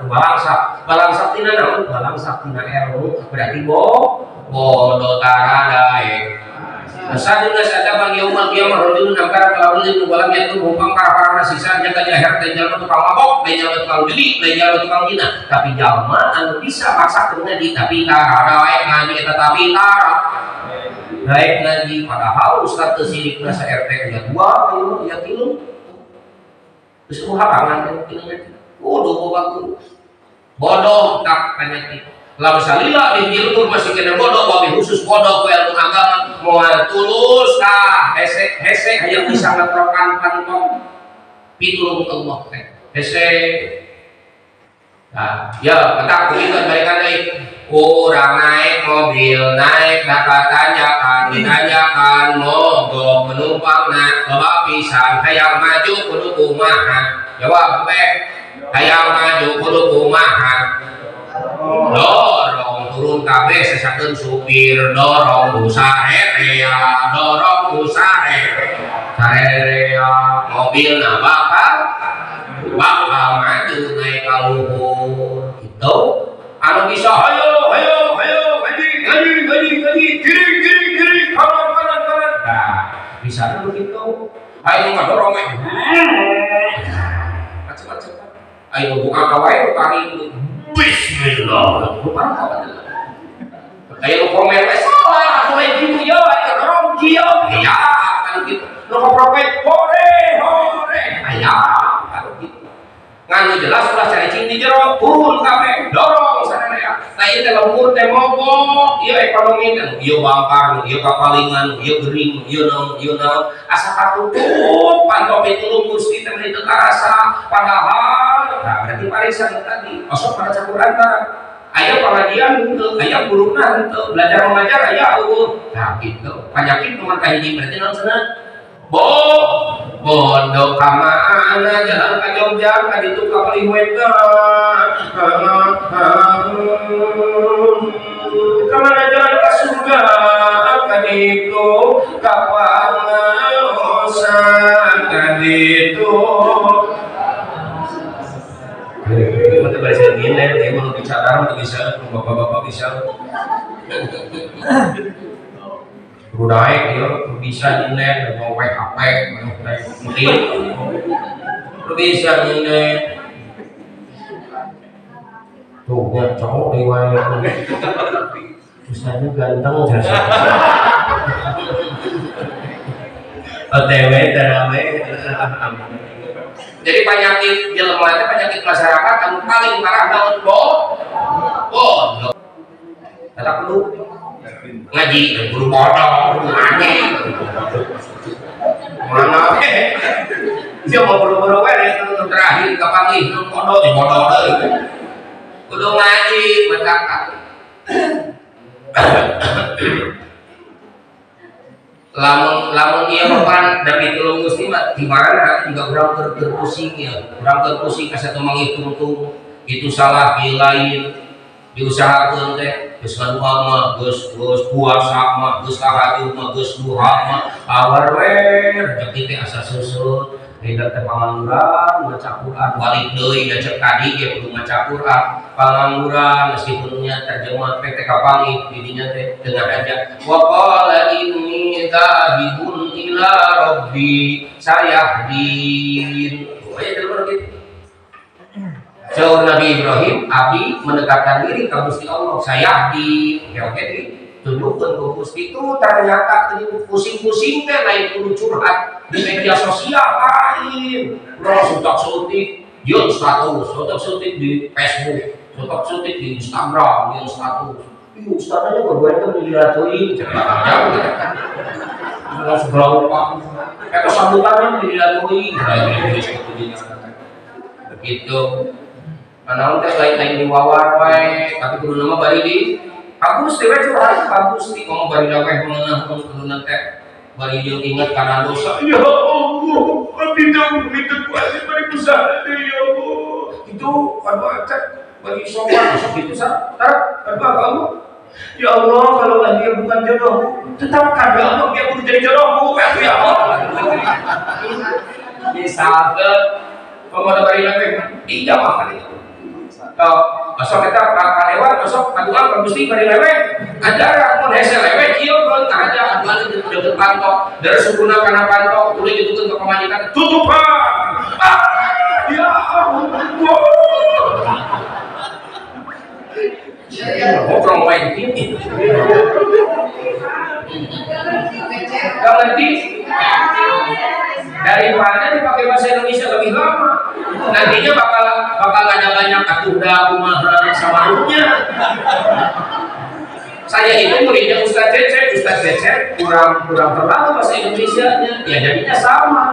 balangsak tina naon balangsak tina ilmu berarti bodoh taradae. Sadina sadabang yaumul qiyamah rajulun angkara kalawin nubalam yaitu bumpang para sisa jaga jahar dan jalma tukang mabok dan jalma tukang judi dan jalma tukang zina tapi jalma anu bisa maksakeun ngaji tapi tara wae ngaji eta tapi tara baik ngaji padahal ustaz teu sirikna sa RT nya 2 aya 3 geus kuharangan teh kudu boga bodoh tak penyakit. Lalu salila di jilur masih kena bodoh, wabi khusus bodoh ku ilmu agama moal tulus hese hayang bisa ngatrokan pantong pitulung Allah teh hese nah ya petak kulikan balikan deui urang naik mobil naik ditanyakan mogok penumpangna loba pisan hayang maju kudu kumaha jawab teh hayang maju kudu kumaha dorong turun kabeh sesakeun supir dorong sarerea mobilna bakal ayo nggak dorong macam-macam. Ayo buka kawai tarik Bismillah. Ayo komen salah, aku gitu ya, ayo dorong dia, ya kalau gitu. Lo propet hore, ayah kalau gitu. Nganu jelas ulah cari cinta jero, turun kape, dorong sana ya. Nah ini kalau umur teh mogok, iya ekonomi kan, iya bangkar, iya kapalingan, iya gering, iya naon, asa katutup, pantau itu lu mesti temen itu karasa, padahal, nah berarti parisan tadi, masuk pada campur antara. Ayah pengajian gitu, ayah guruna gitu, belajar mengajar ayah nah gitu, penyakit teman kayak gini berarti non sana. Bodoh kamana jalan ke Jogja ka ditu ka Palihweta kamana jalan ke surga ka ditu ka Pangaosa ka ditu kita bahasa gini ya mau bicara untuk bisa bapak-bapak bisa naik ya, bisa nyinek, mau HP, mau mungkin, bisa nyinek. Tuh, ya cowok riwayat, usahanya ganteng jasa. OTW, terawih. Jadi penyakit jelema itu penyakit masyarakat yang paling parah daun bodoh. Tetap perlu ngaji, buru bodoh, buru ngaji. Mana? Dia mau buru-buru kan terakhir kapan nih bodoh di bodoh deh. Kudu ngaji mendakat. Lamun dia berperan dari tulung Gusti mah di mana juga kurang terpusing ya, kurang terpusing asa teu manghitung itu salah ieu lain diusahakeun teh geus ngaduha mah geus puasa mah geus tahajud mah geus duha mah awar we rezeki teh asa susut beda teh pangangguran maca Quran balik deui da cek tadi ge kudu maca Quran pangangguran meskipun nya terjemah teh kapangit di dinya teh dengan aja wa qala inni dzahibun ila rabbi sayahdin aya terus gitu. Jauh Nabi Ibrahim, Abi mendekatkan diri ke Gusti Allah. Saya oke tunjukkan ke Gusti itu ternyata pusing-pusing teh lain kudu curhat di media sosial lain. Udah sutak-sutik, dia status, sutak-sutik di Facebook, sutak-sutik di Instagram, dia status. Iya, ustaznya berbuatnya dilihatui, jauh gitu kan. Kalau seberapa, kata sambutannya dilihatui, begitu. Mana teh lain-lain diwawar wae, tapi kudu nama bari di bagus teh we curhat bagus ti ngomong bari da wae meunang kudu teh bari jeung inget kana dosa. Ya Allah, abdi jauh itu kuasa bari usaha deui ya Allah. Itu pada cek bari sopan sok itu sa. Tarap kamu. Ya Allah, kalau dia bukan jodoh, tetapkan ya Allah dia kudu jadi jodohku ya Allah. Bisa ke pemoda bari da wae tidak makan itu. Besok kita kadewan, besok kaduan bergusti bari lewe ajaran mun hese lewe kieu beuntar aja aduan itu deukeut pantok dari sukuna kana pantok tuluy ditukeun ka pamajikan tutupan ya Allah ngobrol main gini gak ngerti daripada dipakai bahasa Indonesia lebih lama nantinya bakal banyak atuda kumaha samarutnya. Saya itu muridnya Ustaz Cecep kurang terlalu bahasa Indonesianya ya jadinya sama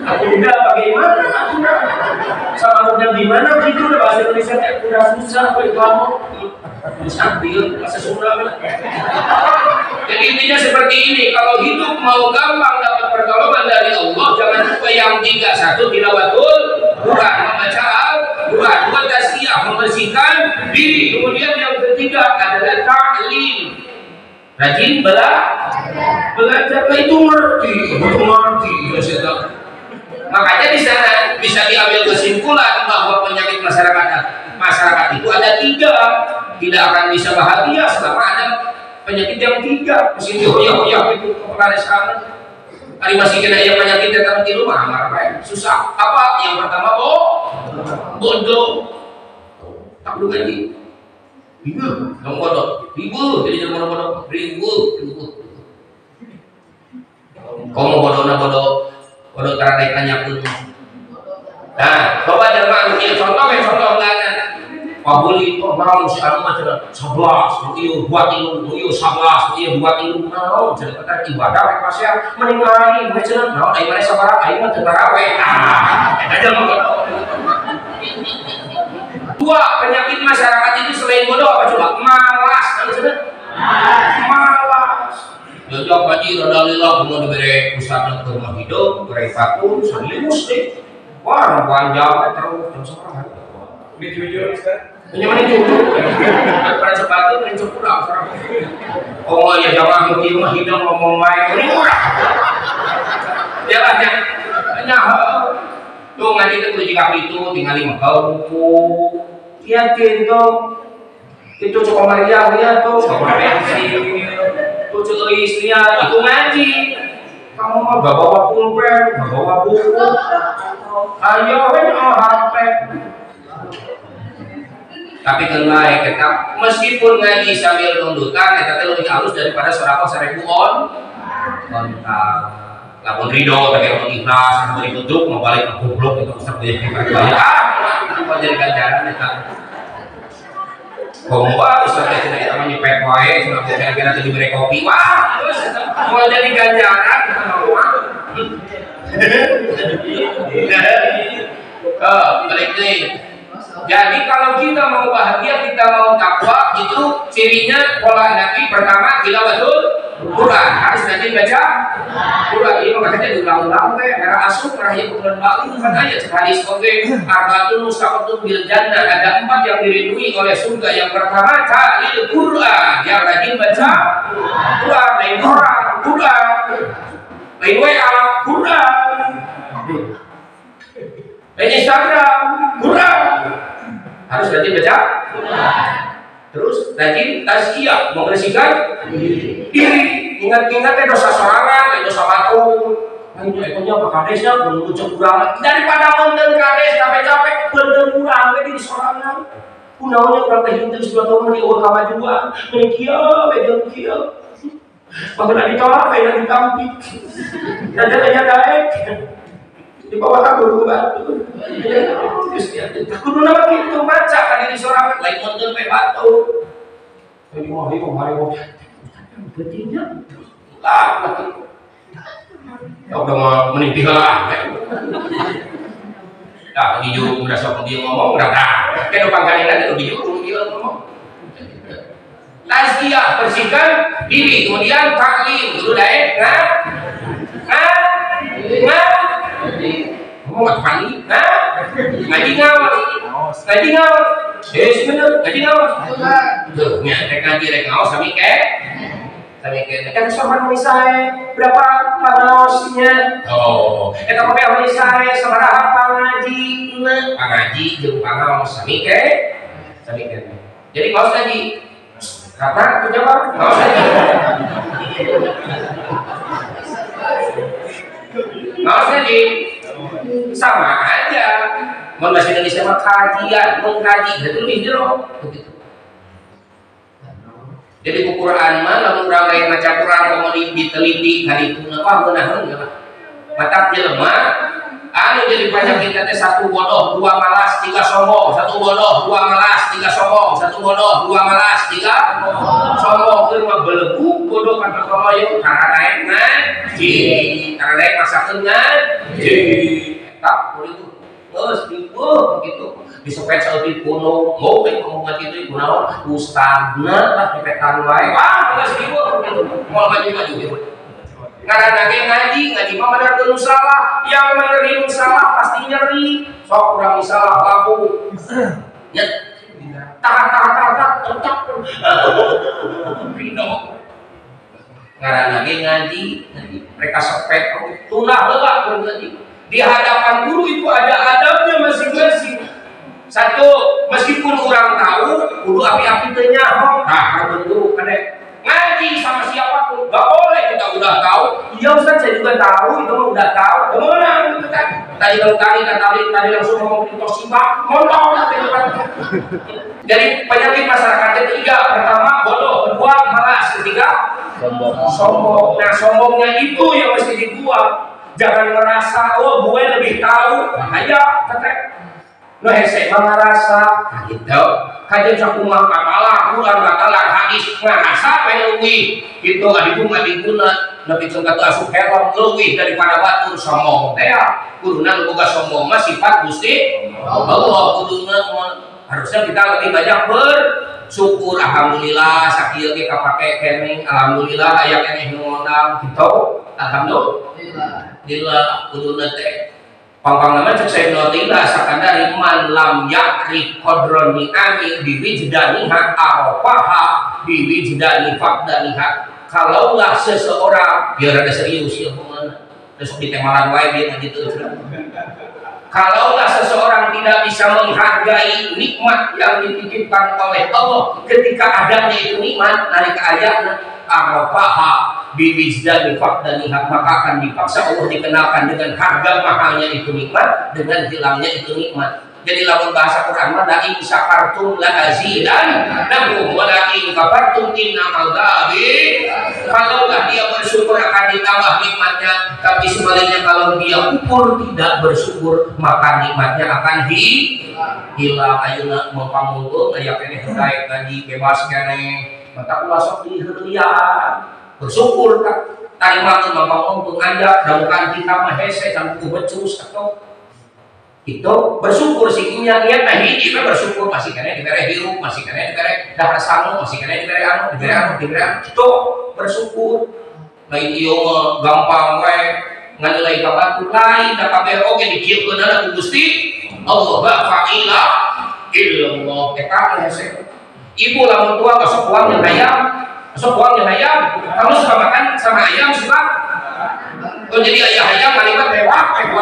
atuda bagaimana atuda samarutnya gimana gitu bahasa Indonesia udah susah buat kamu sambil bahasa Sunda. Jadi intinya seperti ini, kalau hidup mau gampang dapat pertolongan dari Allah, jangan lupa yang 3, 1 tilawatul Quran, membaca Al-Quran, 2 tasbih, membersihkan diri. Kemudian yang ketiga adalah ta'lim. Rajin belajar itu ngerti. Makanya di sana bisa diambil kesimpulan bahwa penyakit masyarakat itu ada 3. Tidak akan bisa bahagia selama ada penyakit yang 3. Mesti hoya-hoya itu kepala sana. Hari masih kena yang penyakit datang di rumah, marah, susah. Apa? Yang pertama bodoh. Tak perlu ngaji. Ribut, kamu bodoh. Ribut, jadi jangan bodoh. Ribut. Kamu bodoh karena tanya pun. Nah, coba jangan contoh belakang. Pabuli itu mau si anu macam 11, iyo buat ilmu, iyo 11, iyo buat ilmu. Mau jadi kata ibadah rek pasya meninggali macam naon ai mane sabaraha ai mah teu taraweh. Eta aja mah. Dua, penyakit masyarakat itu selain bodoh apa coba? Malas. Malas. Jajak haji radalillah mau diberi ustaz ke rumah hidup, beri fatul, serius deh. Wah, panjang terus jam sekarang. Jujur Ustaz. Punya jujur. Pada sepatu dan pulang sekarang. Oh ya jamaah mungkin mah hidup ngomong main ini murah. Ya lah ya. Tuh ngaji itu jika itu tinggal 5 buku. Yakin dong. Itu cukup Maria ya tuh, sama pensi. Tuh cukup istrinya itu ngaji. Kamu mah gak bawa pulpen, gak bawa buku. Ayo HP. Tapi kenai tetap meskipun ngaji sambil nundutan eta lebih halus daripada surakoh 1000 kontak. Lamun ridho tapi orang ikhlas anu ditutup mau balik ke goblok itu bisa jadi balik. Apa jadi ganjaran eta. Kompa ustaz teh cenah eta nyepet wae cenah kira-kira teh diberi kopi. Wah, mau jadi ganjaran. Balik nih. Jadi kalau kita mau bahagia, kita mau takwa, itu cirinya pola Nabi pertama tilawatul Quran, harus rajin baca Quran. Ini makanya diulang-ulang teh, karena asup rahim Quran baru kan aja hadis oke. Arba'atun mustaqatun bil jannah, ada 4 yang dirindui oleh surga. Yang pertama ta'lil Quran, yang rajin baca Quran, lain orang Quran, lain WA Quran, lain Instagram Quran. Harus rajin baca terus rajin tazkiyah, membersihkan diri. Ingat-ingat dosa sorangan, dosa batu. Itu ekonya apa kadesnya belum kurang daripada monten kades capek-capek bener kurang di sorangan. Kunaonnya kurang teh henteu sudah tahun di urang juga. Mekieu bejeung kieu. Bahkan ditolak aya ditampik. Dada daek. Di bawah aku batu. Kudu nama gitu baca kan di sorangan lain monten pe batu. Jadi mau hari mau pentingnya lah. Udah mau menitih lah. Nah, hijau udah sok dia ngomong udah dah. Kan pangkalin lagi hijau dia ngomong. Tazkiyah, bersihkan diri, kemudian taklim dulu daek ngomong apa kali? Ngaji ngawas. Bener, ngaji ngawas. Tuh, rek ngaji rek ngawas sami ke. Kan sopan misalnya berapa panosnya? Oh, eta mah misalnya sabaraha pangaji jeung pangaos sami ke. Jadi ngaos ngaji. Kapan tuh jawab? Ngaos ngaji. Ngaos ngaji. Sama aja. Mun bahasa Indonesia mah kajian, mengkaji, berarti lebih jero begitu. Jadi Quran mah lamun urang lain maca Quran kemudian diteliti hari itu apa beunah heula. Matak jelema anu jadi penyakit teh 1 bodoh, 2 malas, 3 sombong, 1 bodoh, 2 malas, 3 sombong, 1 bodoh, 2 malas, 3 sombong. Keur mah belegu bodoh kata kaloyo karena naik ngaji, karena naik masakeun ngaji. Tak boleh itu. Terus begitu. Disopet saeutik kuno, mau ngomong gitu kunaon? Ustadna lah dipetan wae. Wah, geus kieu gitu. Moal maju-maju gitu. Karena ngaji mah bener teu salah, yang menerima salah pasti nyeri. Sok urang salah laku. Ya. Tak. Pino. Karena ngaji, mereka sopet tunah heula ngaji. Di hadapan guru itu ada adabnya masing-masing. Satu, meskipun orang tahu, kudu api-api teu nyaho. Nah, betul kadek ngaji sama siapapun, gak boleh kita udah tahu Iya Ustaz, saya juga tahu, itu mah udah tahu. Kemana? Tadi kalau tadi langsung ngomong di Toshiba, montong. Jadi penyakit masyarakat ketiga, pertama bodoh, kedua malas, ketiga sombong. Nah sombongnya itu yang mesti dibuang. Jangan merasa, oh gue lebih tahu. Ayo, kata. Lo hese merasa, gitu. Kajian sakumah katalah, kurang katalah, hadis ngerasa penelui. Gitu, adiguna. Nabi contoh asup helm lebih daripada batu sombong. Teh, kudunan boga sombong masih sifat Gusti Allah. Kudunan harusnya kita lebih banyak bersyukur. Alhamdulillah sakieu ge kapake keneh. Alhamdulillah aya keneh nu ngondang gitu. Alhamdulillah kudunan teh pangpang nama cek saya notila sakandari man lam yakri kodroni ami biwijdaniha arofaha biwijdani fakdaniha. Kalaulah seseorang biar ada serius ya kemana terus di temalan wae dia gitu. Kalaulah seseorang tidak bisa menghargai nikmat yang dititipkan oleh Allah ketika adanya itu nikmat dari ayatnya arofaha biwijdani fakdaniha, maka akan dipaksa Allah dikenalkan dengan harga mahalnya itu nikmat dengan hilangnya itu nikmat. Jadi lawan bahasa Quran mah la in syakartum la azidannakum wa la in kafartum inna adzabi. Kalaulah dia bersyukur akan ditambah nikmatnya, tapi sebaliknya kalau dia kufur tidak bersyukur maka nikmatnya akan hilang. Ayeuna mempamungkeun aya keneh hidayah ngaji bebas keneh. Mata kula sok diheulian. Bersyukur tak tarima mempamungkeun anja damukan kita mah hese can becus atau itu bersyukur sih nya teh hiji bersyukur masih kena dibere hirup masih kena dibere dahar sangu masih kena dibere anu itu bersyukur. Lain ieu mah gampang we ngandelai ka batu lain da kabeh oge dikieulkeunna ku Gusti Allah ba fa'ila illallah eta hese. Ibu lamun tua sok uang yang hayam kamu suka makan sama ayam suka oh jadi ayah ayam kalimat mewah gitu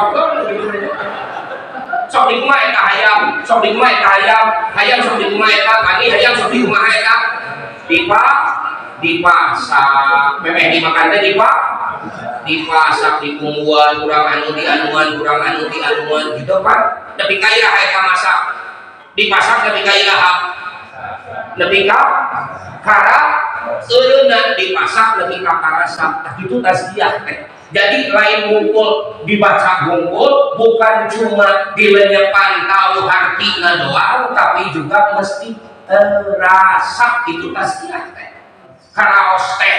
sok di rumah eta hayam, sok di rumah eta hayam sok di rumah eta kani, hayam sok di rumah eta dipasak, memeh dimakan teh dipasak, dipungguan, kurang anu di anuan gitu kan, lebih kaya eta masak, dipasak lebih kaya lebih kara, eureuna dipasak lebih karasa, itu tasbih teh. Jadi lain ngumpul dibaca ngumpul bukan cuma dilenyepan tahu artinya doang, tapi juga mesti terasa itu tasbih teh. Karaos teh,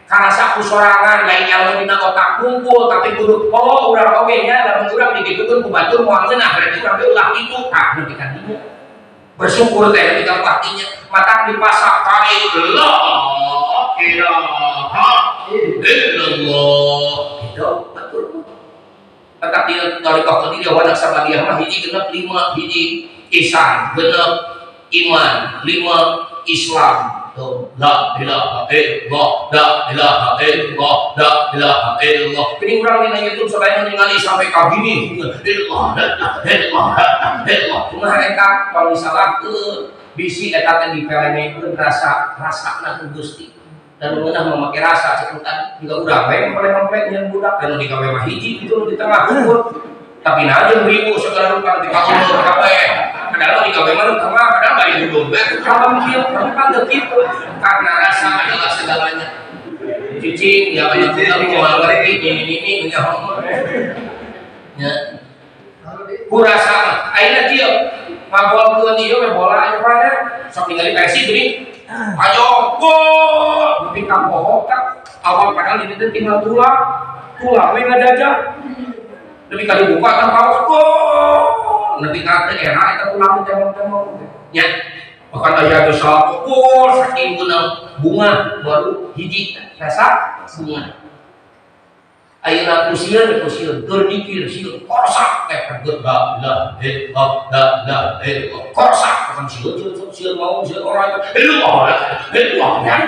karasa kusorangan lain ilmu dina otak kumpul tapi kudu urang oge nya lamun urang digitukeun ku batur moal ngeunah berarti urang teh ulah itu tah nepi ka dieu. Bersyukur teh nepi ka partinya matak dipasak kali la ilaha illallah itu betul. Tetap di tarikah tadi dia wadah sama dia mah hiji genep 5 hiji ihsan genep iman 5 Islam tuh la ilaha illallah la ilaha illallah la ilaha illallah. Ini urang dina YouTube sabaya ningali sampai ka gini illallah la ilaha illallah kumaha eta kalau disalahkeun bisi eta teh dipelenekeun rasana ku Gusti. Dan mengenah memakai rasa sekitar juga udah baik memplek yang budak dan di kafe mahiji itu di tengah kubur tapi najeng ribu segala rupa di kafe padahal di kafe mana tengah padahal bari duduk kalau dia kan begitu karena rasa adalah segalanya cicing ya banyak kita mau ngerti ini ya kurasa akhirnya dia mabol ke dia bola apa ya sok tinggal di Persib ini ayo gol tapi kamu kan awal padahal ini tinggal tulang we ngajajah lebih kali buka kan kaos gol lebih kata era itu tulang temong nya bahkan aja ada satu gol saking bunga baru hiji rasa bunga ayeuna kusieun keur sieun korsak teh geut la korsak kan sieun mau sieun orang lu ya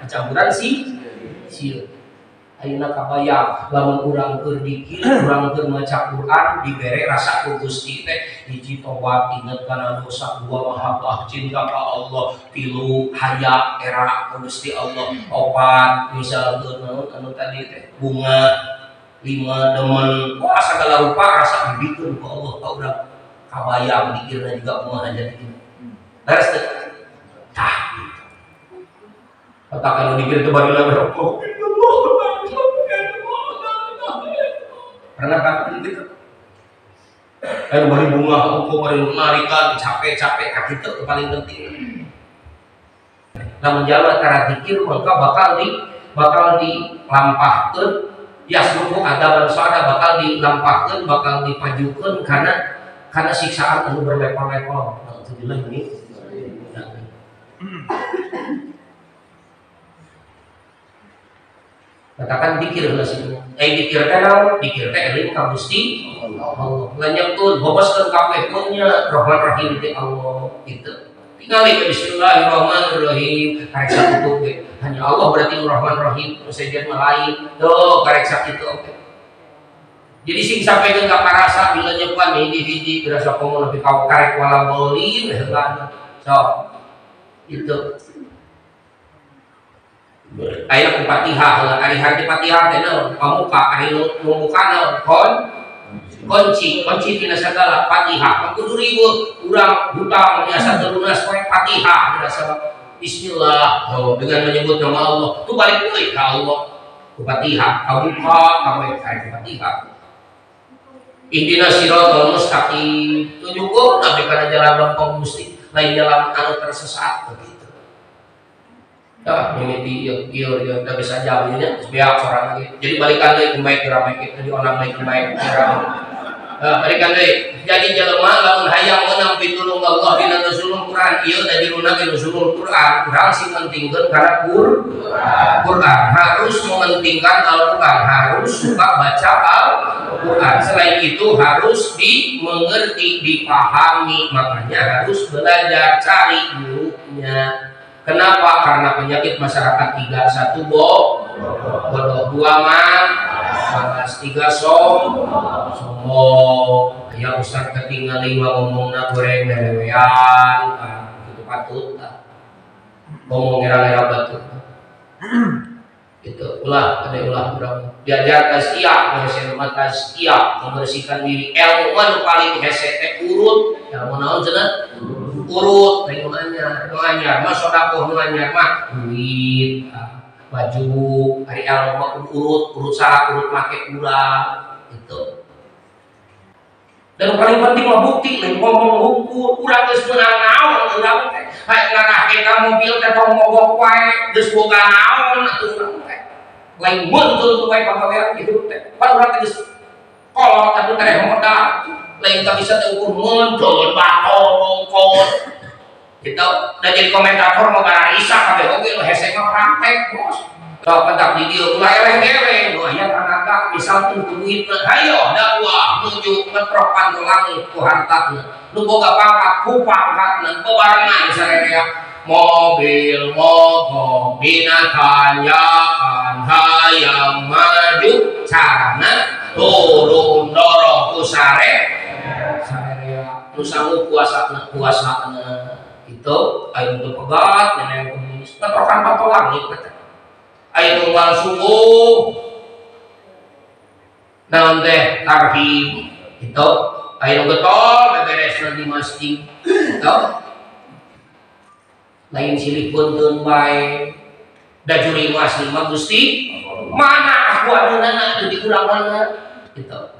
dicampuran sieun ayeuna kabayang lamun urang keur dikir urang keur maca Quran dibere rasa ku Gusti teh hiji tobat inget kana dosa dua mahabbah cinta ka Allah tilu haya era ka Gusti Allah opat misalkeun anu tadi teh bunga lima demen wah segala rupa rasa dibikeun ku Allah ka urang kabayang dikirna juga kumaha jadi beres teh tah kata kalau dikir itu bagi lawan pernah kan gitu ayo bari bunga engko bari narikan capek-capek ka kitu paling penting lamun jalma tara zikir maka bakal dilampahkeun yasluku adaban sada bakal dilampahkeun bakal dipajukeun karena siksaan anu berlevel-level alhamdulillah ini katakan dikir lah sih, dikir teh naon? Dikir teh eling ka Gusti Allah. Lanjutkeun boboskeun kabeh punya Rahman Rahim teh Allah gitu. Tingali bismillahirrahmanirrahim. Karek sakitu ge. Hanya Allah berarti Rahman Rahim, sejen mah lain. Tuh karek sakitu oke. Jadi sing sampaikeun ka parasa bila nyepan hiji-hiji berasa komo nepi ka karek wala bolin heula. So itu aya Fatihah, ari harti Fatihah teh naon? Pamuka, ari muka naon? Kunci tina sagala Fatihah. Kudu ribut, urang hutang biasa terunas poe Fatihah berasa bismillah. Oh, dengan menyebut nama Allah, tu balik deui ka Allah. Ku Fatihah, kabuka kabeh ari Fatihah. Ihdinas siratal mustaqim. Tunjukkeun nabi kana jalan lempeng Gusti, lain jalan anu tersesat begitu. Mimiti ya udah bisa jawabnya biar orang lagi jadi balikan deh kembali ke ramai kita di orang lagi kembali ke ramai balikan deh jadi jelema lamun hayang meunang pitulung Allah dina nuzulul Quran ieu da diruna ge nuzulul Quran urang sing mentingkeun kana Quran harus mementingkan Al-Quran harus suka baca Al-Quran selain itu harus dimengerti dipahami makanya harus belajar cari gurunya. Kenapa? Karena penyakit masyarakat 3, 1 bodoh, 2 malas, 3 sombong. Ya Ustaz ketinggalan ngomongna goreng lewean, itu patut ngomong era-era batu. Itu ulah berang diajar tasqiyah, membersihkan diri. Ilmu anu paling hese teh urut, ilmu naon cenah? Urut, lain anyar, mah sedekah nu anyar mah duit, baju, hari ilmu mah urut saha urut make urang gitu. Dan paling penting mah bukti lain ngomong hukum, urang geus meunang naon urang teh. Hayu ngarahke ka mobil teh tong mogok wae, geus boga naon atuh urang teh. Lain beuntul wae pagawean kitu teh. Pan urang teh geus kolot atuh teh modal. Lain tak bisa ukur muncul bato bongkot gitu udah jadi komentator mau gara isa kabeh oge lo hese mah praktek bos kalau pentak di dieu ulah eleh-eleh nu aya tenaga misal tuh duitna hayo dakwah nuju ngetrokan ke langit ku hartana nu boga pangkat ku pangkatna bebarengan sarerea mobil mogok dinatanyakan hayang maju carana turun dorong ku nu sanggup puasa itu ayo untuk pegat yang komunis ngetrokan pato langit ayo tunggal subuh naon teh tarhib itu ayo getol beberes di masjid itu lain silih punten bae da juri masjid mah Gusti mana aku ayeuna teu dikurang mana gitu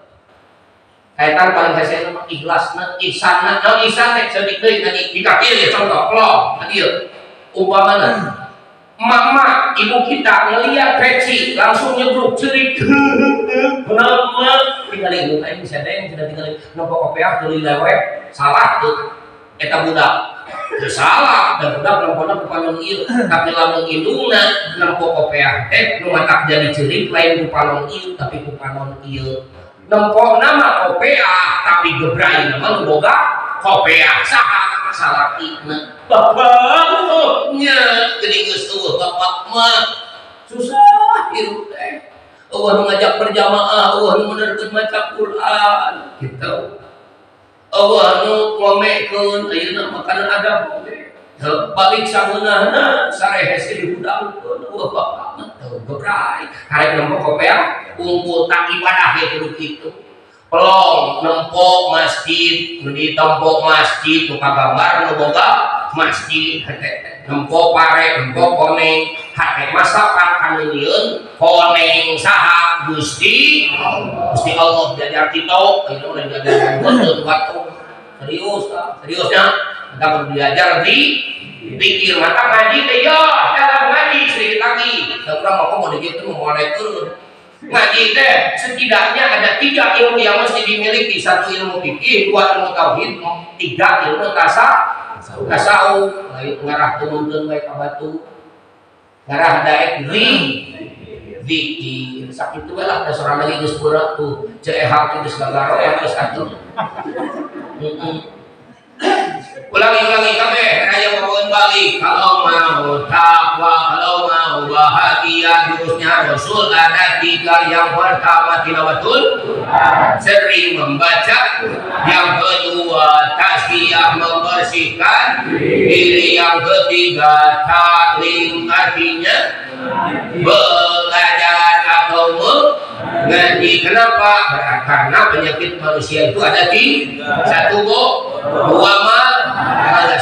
kaitan paling hese mah ikhlasna ihsanna naon ihsan teh saeutik deui tadi dikakil ya contoh klong tadi umpamana mama ibu kita ngeliat peci langsung nyebruk cerik bener tinggal ibu kain bisa deng tidak tinggal nopo kopiah teu lewe salah tuh eta budak teu salah dan budak lampona kupalong ieu tapi lamun indungna nempo kopiah teh nu matak jadi cerik lain kupalong ieu tapi kupalong ieu nempo nama kopea tapi gebrai nama lu boga kopea saha salatina bapaknya jadi geus eueuh bapak mah susah hirup teh Allah mengajak berjamaah, Allah meneruskan maca Quran, gitu. Allah ngomekeun, ayeuna makanan ada balik sabeunahna sarehe dihudangkeun, Allah bapak teu gebrai, karek nempo kopea unggul tak ibadah ge kudu kitu. Pelong nempok masjid, di tempok masjid nu kagambar nu boga masjid hate nempok pare, nempok koneng, hate masakan kaneueun koneng saha Gusti Allah diajar kitu, itu udah diajar betul batu. Seriusnya kita perlu diajar di pikir mata ngaji teh ya, dalam ngaji sedikit lagi. Sekarang mau dikitu mulai turun. Ngaji teh setidaknya ada 3 ilmu yang mesti dimiliki, 1 ilmu fikih, 2 ilmu tauhid, 3 ilmu tasawuf. Lain ngarah turunkeun bae ka batu. Ngarah daek zikir. Sakitu we lah dasar lagi geus beureuh tuh. Ceehak geus gagaro ya geus atuh. Ulangi kabeh raya bawain balik. Kalau mau takwa, kalau mau bahagia, jurusnya Rasul ada 3. Yang pertama tilawatul, sering membaca. Yang kedua tasbih, membersihkan diri. Yang ketiga taklim, artinya belajar atau mengaji. Kenapa? Karena penyakit manusia itu ada 3. 1 2 mal, 3